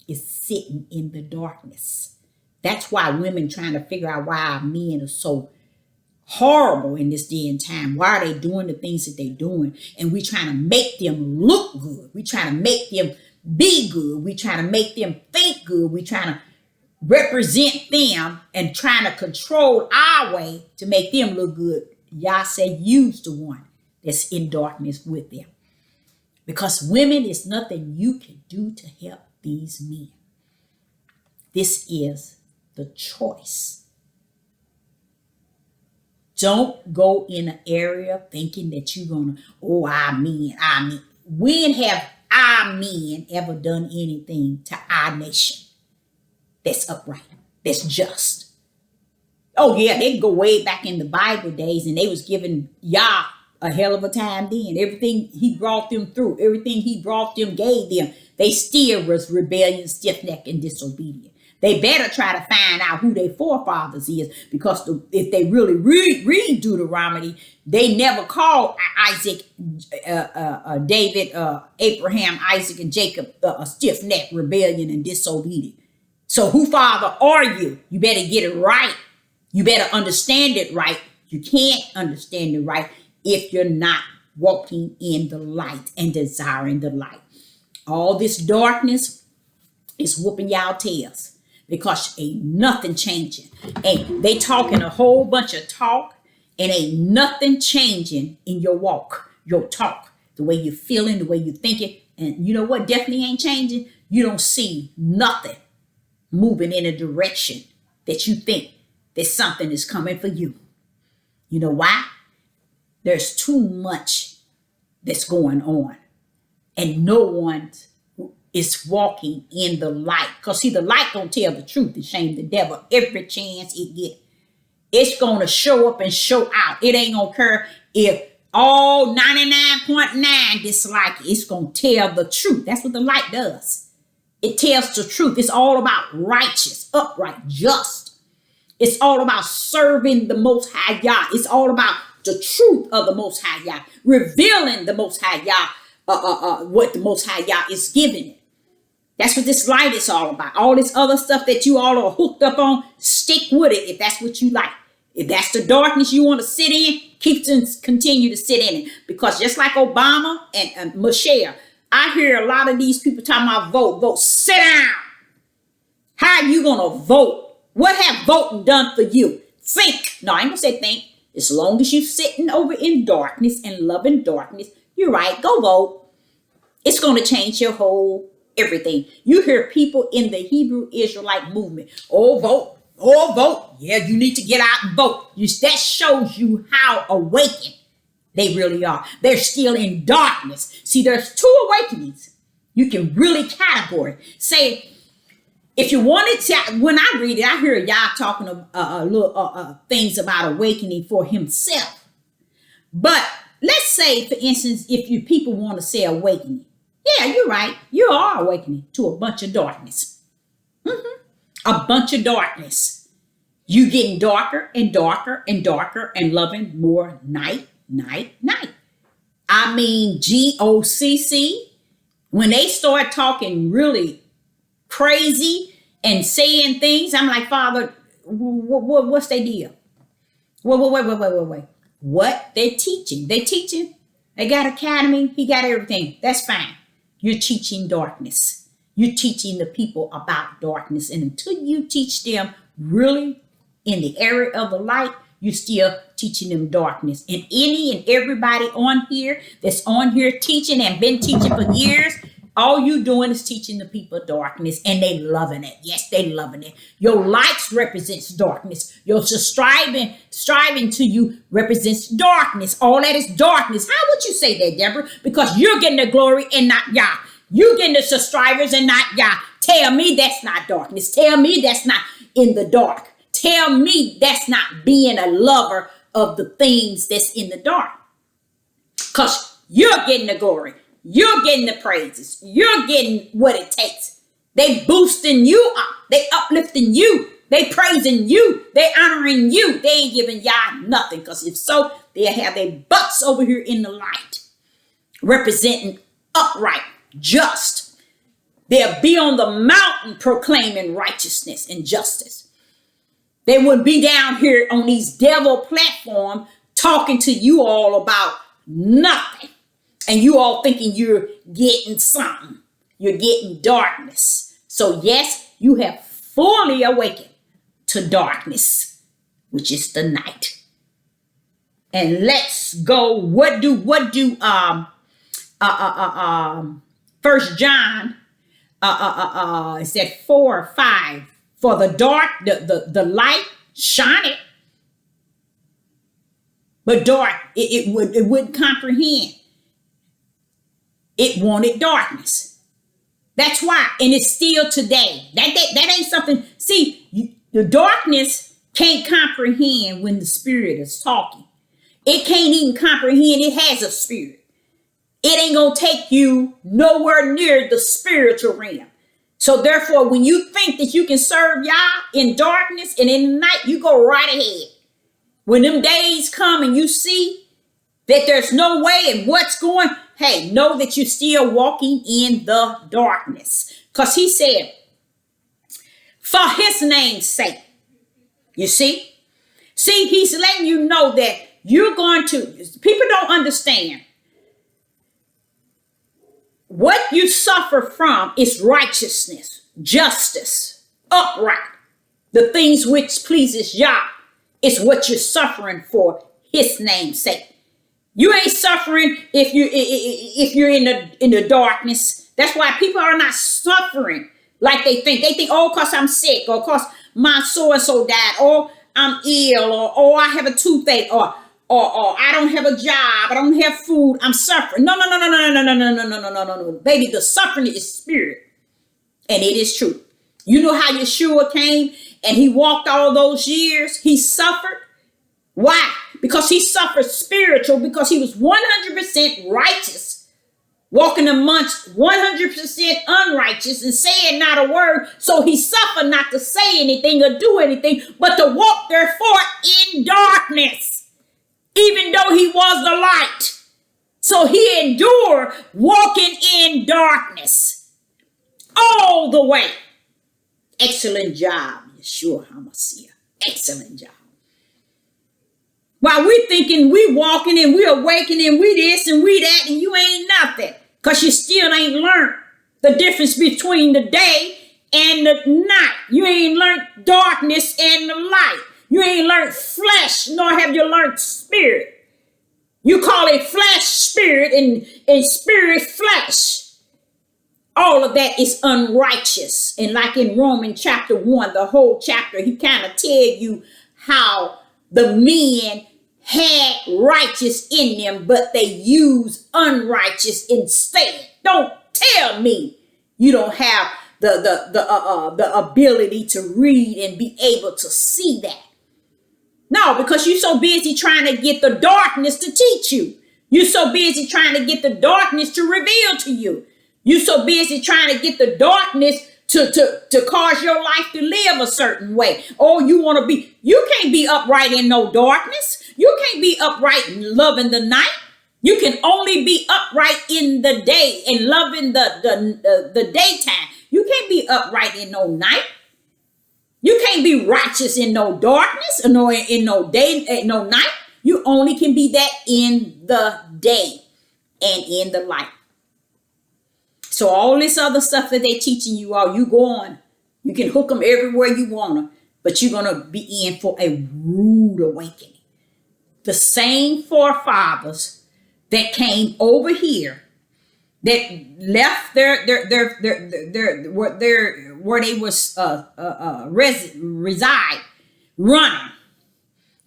is sitting in the darkness. That's why women trying to figure out why our men are so horrible in this day and time. Why are they doing the things that they're doing? And we trying to make them look good. We trying to make them be good. We trying to make them think good. We trying to represent them and trying to control our way to make them look good. Y'all say use the one that's in darkness with them. Because women, is nothing you can do to help these men. This is the choice. Don't go in an area thinking that you're going to, I mean. When have our men ever done anything to our nation that's upright, that's just? Oh, yeah, they go way back in the Bible days, and they was giving Yah a hell of a time then. Everything he brought them through, everything he brought them, gave them, they still was rebellious, stiff-necked, and disobedient. They better try to find out who their forefathers is, because if they really read Deuteronomy, they never called Isaac, David, Abraham, Isaac, and Jacob a stiff-necked, rebellion, and disobedient. So who father are you? You better get it right. You better understand it right. You can't understand it right if you're not walking in the light and desiring the light. All this darkness is whooping y'all tails, because ain't nothing changing. And they talking a whole bunch of talk, and ain't nothing changing in your walk, your talk, the way you're feeling, the way you're thinking. And you know what definitely ain't changing? you don't see nothing moving in a direction that you think that something is coming for you. You know why? There's too much that's going on, and no one is walking in the light. Because see, the light don't tell the truth and shame the devil every chance it get. It's going to show up and show out. It ain't going to care if all 99.9 dislike it. It's going to tell the truth. That's what the light does. It tells the truth. It's all about righteous, upright, just. It's all about serving the Most High Yah. It's all about the truth of the Most High Yah, revealing the Most High Yah, what the Most High Yah is giving it. That's what this light is all about. All this other stuff that you all are hooked up on, stick with it if that's what you like. If that's the darkness you want to sit in, continue to sit in it. Because just like Obama and Michelle, I hear a lot of these people talking about vote. Sit down. How are you going to vote? What have voting done for you? Think. No, I ain't going to say think. As long as you're sitting over in darkness and loving darkness, you're right. Go vote. It's going to change your whole everything. You hear people in the Hebrew Israelite movement, oh, vote. Oh, vote. Yeah, you need to get out and vote. That shows you how awakened they really are. They're still in darkness. See, there's two awakenings you can really categorize. Say, if you wanted to, when I read it, I hear y'all talking little things about awakening for himself. But let's say, for instance, if you people want to say awakening. Yeah, you're right. You are awakening to a bunch of darkness. A bunch of darkness. You getting darker and darker and darker and loving more night. I mean, GOCC, when they start talking really crazy and saying things, I'm like, Father, what's their deal? Wait. What? They're teaching. They got academy. He got everything. That's fine. You're teaching darkness. You're teaching the people about darkness. And until you teach them really in the area of the light, you're still teaching them darkness. And any and everybody on here that's on here teaching and been teaching for years, all you doing is teaching the people darkness, and they loving it. Yes, they loving it. Your likes represents darkness. Your striving to you represents darkness. All that is darkness. How would you say that, Deborah? Because you're getting the glory and not Yah. You're getting the subscribers and not Yah. Tell me that's not darkness. Tell me that's not in the dark. Tell me that's not being a lover of the things that's in the dark. Because you're getting the glory. You're getting the praises. You're getting what it takes. They boosting you up. They uplifting you. They praising you. They honoring you. They ain't giving y'all nothing. Because if so, they'll have their butts over here in the light. Representing upright, just. They'll be on the mountain proclaiming righteousness and justice. They would be down here on these devil platforms talking to you all about nothing. And you all thinking you're getting something. You're getting darkness. So yes, you have fully awakened to darkness, which is the night. And let's go. What do 1 John is that 4 or 5? For the dark, the light shineth, but dark, it wouldn't comprehend. It wanted darkness. That's why. And it's still today. That ain't something. See, the darkness can't comprehend when the spirit is talking. It can't even comprehend. It has a spirit. It ain't going to take you nowhere near the spiritual realm. So therefore, when you think that you can serve Yah in darkness and in the night, you go right ahead. When them days come and you see that there's no way and what's going, hey, know that you're still walking in the darkness. Because he said, for his name's sake, you see? See, he's letting you know that you're going to, people don't understand. What you suffer from is righteousness, justice, upright. The things which pleases Yah is what you're suffering for his name's sake. You ain't suffering if you're in the darkness. That's why people are not suffering like they think. They think, oh, because I'm sick, or because my so-and-so died, or I'm ill, or I have a toothache, or I don't have a job, I don't have food, I'm suffering. No, no, no, no, no, no, no, no, no, no, no, no, no, no. Baby, the suffering is spirit. And it is true. You know how Yeshua came and he walked all those years? He suffered. Why? Because he suffered spiritual, because he was 100% righteous, walking amongst 100% unrighteous and saying not a word. So he suffered not to say anything or do anything, but to walk therefore in darkness, even though he was the light. So he endured walking in darkness all the way. Excellent job, Yeshua HaMashiach. Excellent job. While we thinking we walking and we awakening and we this and we that, and you ain't nothing, because you still ain't learned the difference between the day and the night. You ain't learned darkness and the light. You ain't learned flesh, nor have you learned spirit. You call it flesh spirit and spirit flesh. All of that is unrighteous. And like in Romans chapter 1, the whole chapter, he kind of tell you how the men had righteous in them, but they use unrighteous instead. Don't tell me you don't have the ability to read and be able to see that. No, because you're so busy trying to get the darkness to teach you. You're so busy trying to get the darkness to reveal to you. You're so busy trying to get the darkness to cause your life to live a certain way. Oh, you can't be upright in no darkness. You can't be upright in loving the night. You can only be upright in the day and loving the daytime. You can't be upright in no night. You can't be righteous in no darkness, or in no day, no night. You only can be that in the day and in the light. So all this other stuff that they teaching you all, you go on. You can hook them everywhere you want them, but you're going to be in for a rude awakening. The same forefathers that came over here, that left their where they was reside, running,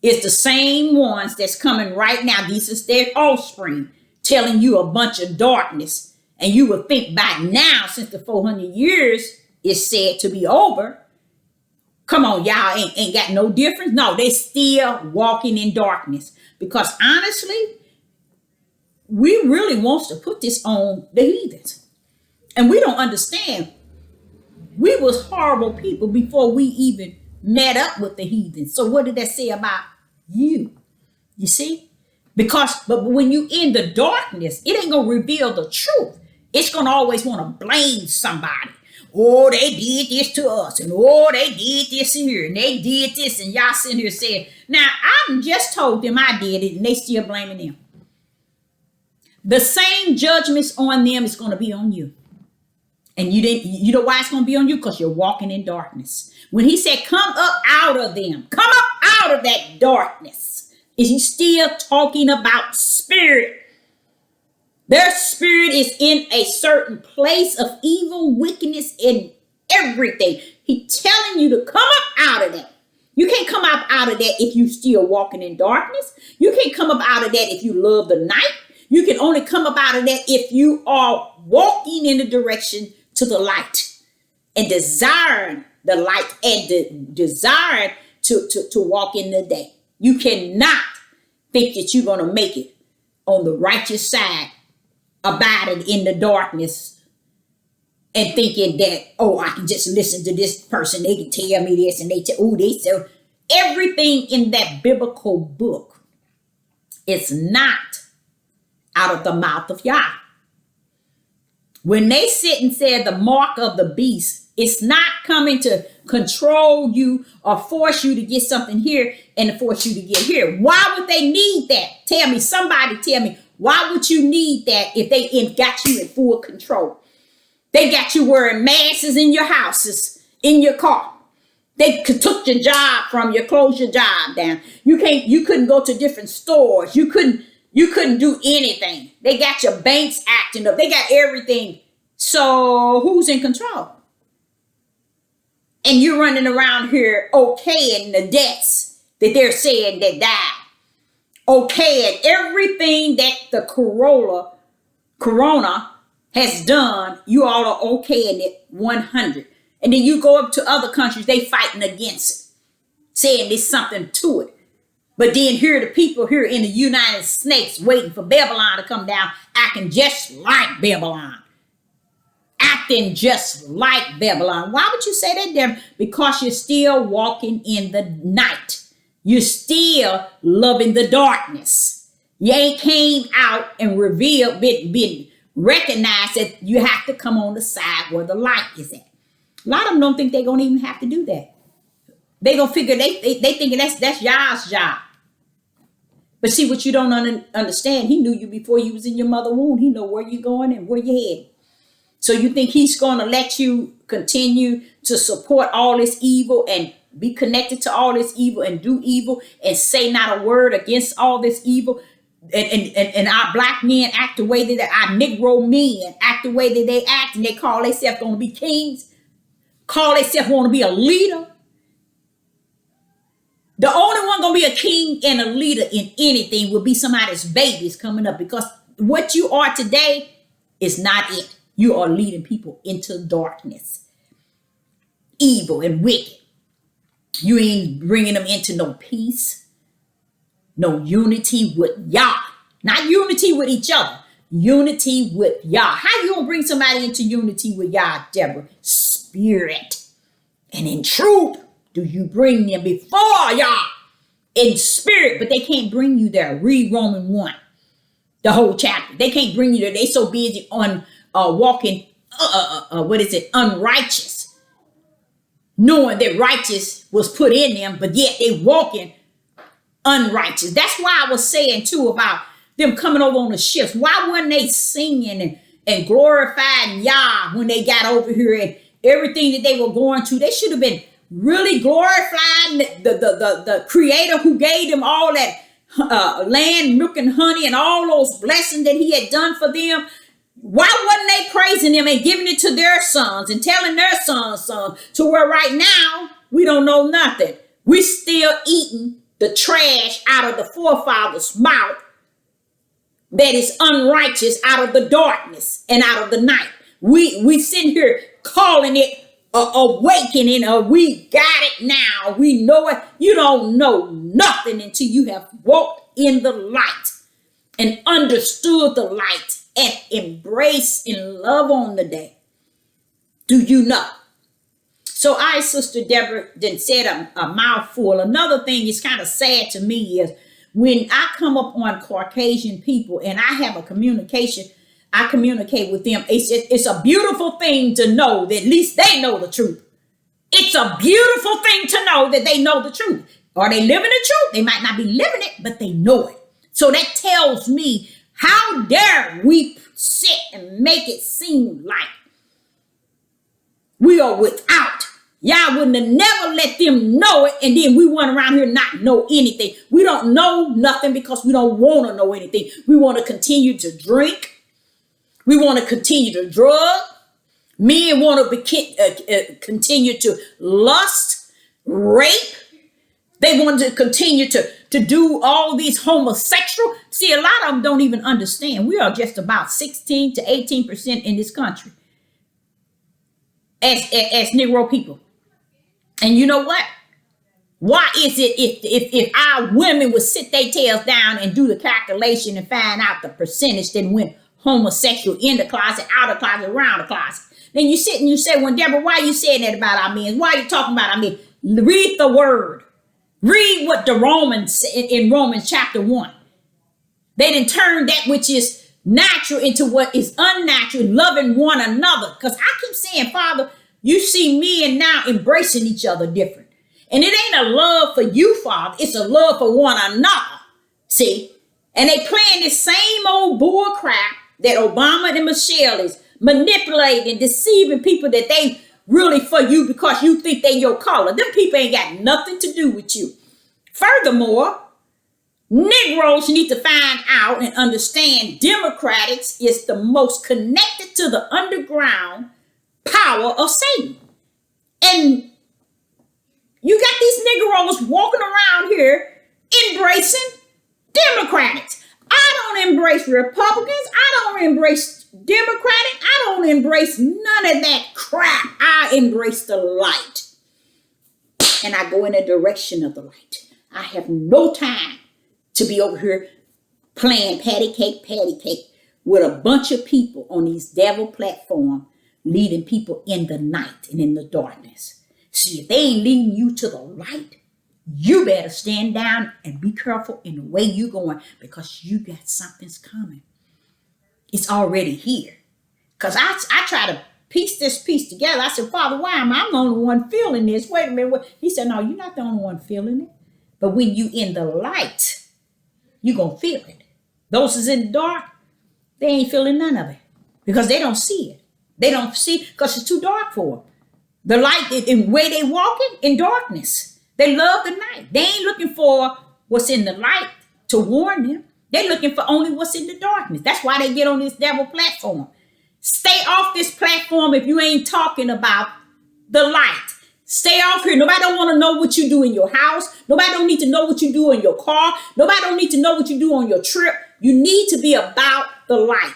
is the same ones that's coming right now. This is their offspring telling you a bunch of darkness. And you would think by now, since the 400 years is said to be over, come on, y'all ain't got no difference. No, they still walking in darkness. Because honestly, we really wants to put this on the heathens. And we don't understand. We was horrible people before we even met up with the heathens. So what did that say about you? You see? But when you in the darkness, it ain't going to reveal the truth. It's going to always want to blame somebody. Oh, they did this to us. And oh, they did this here. And they did this. And y'all sitting here saying, now, I just told them I did it. And they still blaming them. The same judgments on them is going to be on you. And you know why it's going to be on you? Because you're walking in darkness. When he said, come up out of them. Come up out of that darkness. Is he still talking about spirit? Their spirit is in a certain place of evil, wickedness, and everything. He's telling you to come up out of that. You can't come up out of that if you're still walking in darkness. You can't come up out of that if you love the night. You can only come up out of that if you are walking in the direction to the light and desiring the light and desiring to walk in the day. You cannot think that you're going to make it on the righteous side, abiding in the darkness and thinking that, oh, I can just listen to this person. They can tell me this and they tell everything in that biblical book is not out of the mouth of Yah. When they sit and say the mark of the beast, it's not coming to control you or force you to get something here and force you to get here. Why would they need that? Somebody tell me, why would you need that if they got you in full control? They got you wearing masks in your houses, in your car. They took your job from you, closed your job down. You couldn't go to different stores. You couldn't do anything. They got your banks acting up. They got everything So who's in control? And you're running around here okaying the deaths that they're saying that died. Okaying everything that the corona has done. You all are okaying it 100. And then you go up to other countries, they fighting against it, saying there's something to it. But then here are the people here in the United States waiting for Babylon to come down, acting just like Babylon. Acting just like Babylon. Why would you say that, Deborah? Because you're still walking in the night. You're still loving the darkness. You ain't came out and revealed, been recognized that you have to come on the side where the light is at. A lot of them don't think they're going to even have to do that. They going to figure they thinking that's y'all's job. But see, what you don't understand, he knew you before you was in your mother's womb. He know where you're going and where you're heading. So you think he's going to let you continue to support all this evil and be connected to all this evil and do evil and say not a word against all this evil? And our black men act the way that our Negro men act the way that they act, and they call themselves going to be kings, call themselves want to be a leader. The only one going to be a king and a leader in anything will be somebody's babies coming up, because what you are today is not it. You are leading people into darkness, evil and wicked. You ain't bringing them into no peace, no unity with Yah. Not unity with each other, unity with Yah. How you gonna bring somebody into unity with Yah, Deborah? Spirit and in truth do you bring them before Yah in spirit, but they can't bring you there. Read Romans 1, the whole chapter. They can't bring you there. They so busy on walking, unrighteous, knowing that righteous was put in them, but yet they walking unrighteous. That's why I was saying too about them coming over on the ships. Why weren't they singing and glorifying Yah when they got over here and everything that they were going to? They should have been really glorifying the creator who gave them all that land, milk and honey and all those blessings that he had done for them. Why wasn't they praising them and giving it to their sons and telling their sons to where right now we don't know nothing? We still eating the trash out of the forefathers' mouth that is unrighteous, out of the darkness and out of the night. We sitting here calling it awakening, or we got it now. We know it. You don't know nothing until you have walked in the light and understood the light and embrace and love on the day. Do you know? So I, Sister Deborah, then said a mouthful. Another thing is kind of sad to me is when I come up on Caucasian people and I have a communication, I communicate with them. It's a beautiful thing to know that at least they know the truth. It's a beautiful thing to know that they know the truth. Are they living the truth? They might not be living it, but they know it. So that tells me, how dare we sit and make it seem like we are without. Y'all wouldn't have never let them know it, and then we run around here not know anything. We don't know nothing because we don't want to know anything. We want to continue to drink. We want to continue to drug. Men want to continue to lust, rape. They want to continue to do all these homosexual. See, a lot of them don't even understand. We are just about 16 to 18% in this country as Negro people. And you know what? Why is it if our women would sit their tails down and do the calculation and find out the percentage that went homosexual in the closet, out of the closet, around the closet? Then you sit and you say, well, Deborah, why are you saying that about our men? Why are you talking about our men? Read the word. Read what the Romans in Romans chapter 1. They didn't turn that which is natural into what is unnatural, loving one another. Because I keep saying, Father, you see men now embracing each other different. And it ain't a love for you, Father. It's a love for one another. See? And they playing this same old bull crap that Obama and Michelle is manipulating, deceiving people that they really for you because you think they your color. Them people ain't got nothing to do with you. Furthermore, Negroes need to find out and understand Democrats is the most connected to the underground power of Satan. And you got these Negroes walking around here embracing Democrats. I don't embrace Republicans. I don't embrace Democratic. I don't embrace none of that crap. I embrace the light. And I go in the direction of the light. I have no time to be over here playing patty cake with a bunch of people on these devil platforms leading people in the night and in the darkness. See, if they ain't leading you to the light, you better stand down and be careful in the way you're going, because you got something's coming. It's already here. Because I try to piece this piece together. I said, Father, why am I the only one feeling this? Wait a minute. He said, no, you're not the only one feeling it. But when you in the light, you're going to feel it. Those is in the dark, they ain't feeling none of it because they don't see it. They don't see because it's too dark for them. The light, in where they walking, in darkness. They love the night. They ain't looking for what's in the light to warn them. They're looking for only what's in the darkness. That's why they get on this devil platform. Stay off this platform if you ain't talking about the light. Stay off here. Nobody don't want to know what you do in your house. Nobody don't need to know what you do in your car. Nobody don't need to know what you do on your trip. You need to be about the light.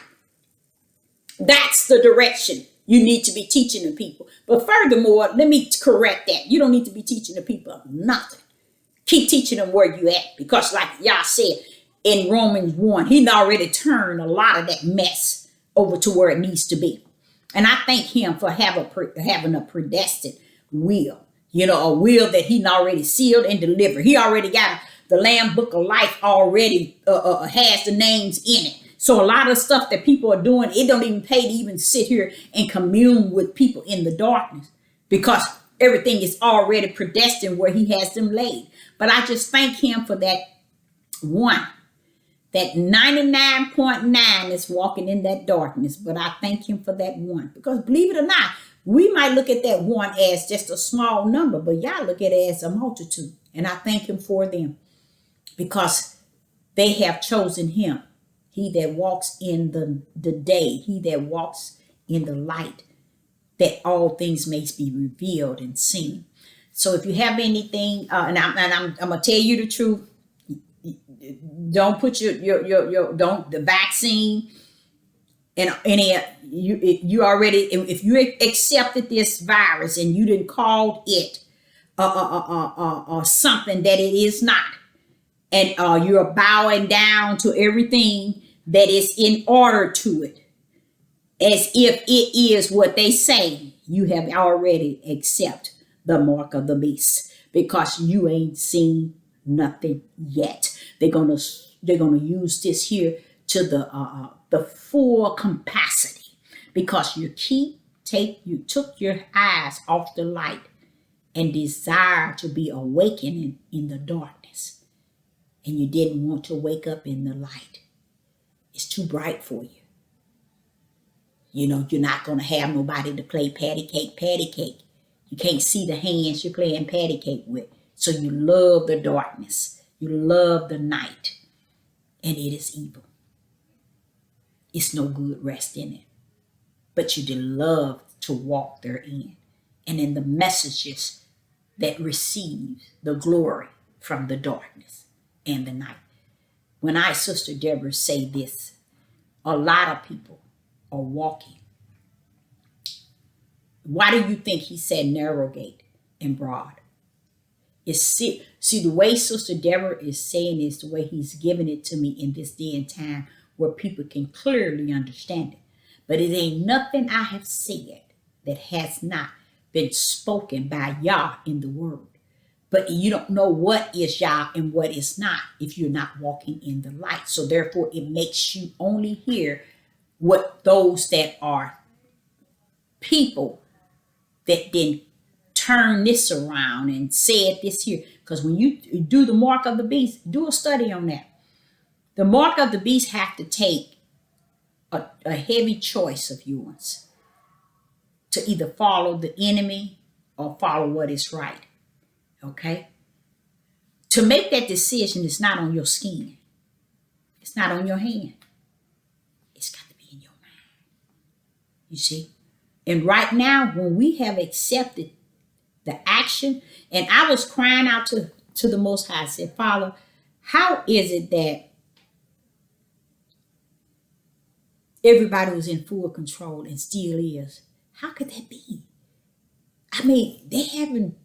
That's the direction you need to be teaching the people. But furthermore, let me correct that. You don't need to be teaching the people nothing. Keep teaching them where you at. Because like y'all said in Romans 1, he already turned a lot of that mess over to where it needs to be. And I thank him for having a predestined will. You know, a will that he already sealed and delivered. He already got the Lamb Book of Life already has the names in it. So a lot of stuff that people are doing, it don't even pay to even sit here and commune with people in the darkness because everything is already predestined where he has them laid. But I just thank him for that one. That 99.9 is walking in that darkness. But I thank him for that one. Because believe it or not, we might look at that one as just a small number, but y'all look at it as a multitude. And I thank him for them because they have chosen him. He that walks in the day, he that walks in the light, that all things may be revealed and seen. So if you have anything, and I'm gonna tell you the truth, don't put the vaccine and any you already, if you accepted this virus and you didn't call it something that it is not, and you're bowing down to everything that is in order to it, as if it is what they say, you have already accepted the mark of the beast because you ain't seen nothing yet. They're gonna use this here to the full capacity because you took your eyes off the light and desire to be awakening in the darkness, and you didn't want to wake up in the light. It's too bright for you. You know, you're not going to have nobody to play patty cake. You can't see the hands you're playing patty cake with. So you love the darkness. You love the night. And it is evil. It's no good rest in it. But you did love to walk therein. And in the messages that receive the glory from the darkness and the night. When I, Sister Deborah, say this, a lot of people are walking. Why do you think he said narrow gate and broad? See, the way Sister Deborah is saying is the way he's giving it to me in this day and time where people can clearly understand it. But it ain't nothing I have said that has not been spoken by Yah in the word. But you don't know what is Yah and what is not if you're not walking in the light. So therefore, it makes you only hear what those that are people that then turn this around and said this here. Because when you do the mark of the beast, do a study on that. The mark of the beast have to take a heavy choice of yours to either follow the enemy or follow what is right. Okay? To make that decision is not on your skin. It's not on your hand. It's got to be in your mind. You see? And right now, when we have accepted the action, and I was crying out to the Most High, I said, Father, how is it that everybody was in full control and still is? How could that be? I mean, they haven't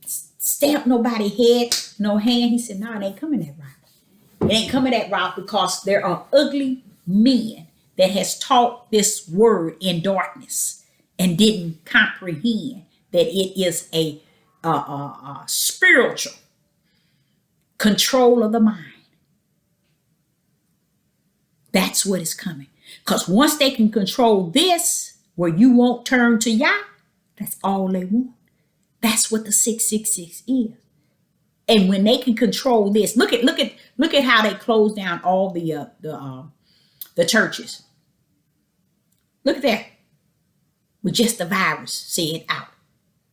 stamped nobody head, no hand. He said, no, it ain't coming that route. It ain't coming that route because there are ugly men that has taught this word in darkness and didn't comprehend that it is a spiritual control of the mind. That's what is coming. Because once they can control this, where you won't turn to Yah, that's all they want. That's what the 666 is. And when they can control this, look at how they close down all the churches. Look at that. With just the virus said out.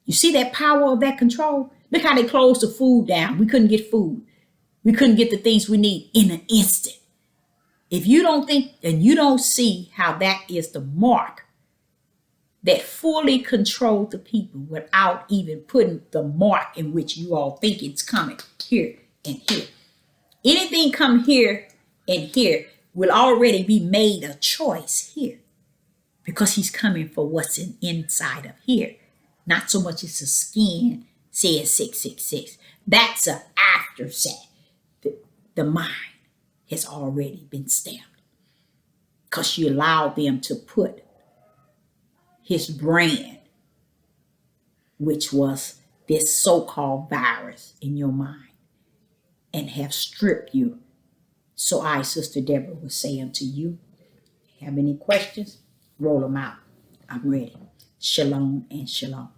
You see that power of that control? Look how they closed the food down. We couldn't get food. We couldn't get the things we need in an instant. If you don't think and you don't see how that is the mark that fully controlled the people without even putting the mark in which you all think it's coming here and here. Anything come here and here will already be made a choice here because he's coming for what's inside of here. Not so much as the skin says 666. That's an afterset. The mind has already been stamped because you allowed them to put his brand, which was this so-called virus, in your mind and have stripped you. So I, Sister Deborah, will say unto you, have any questions? Roll them out. I'm ready. Shalom and shalom.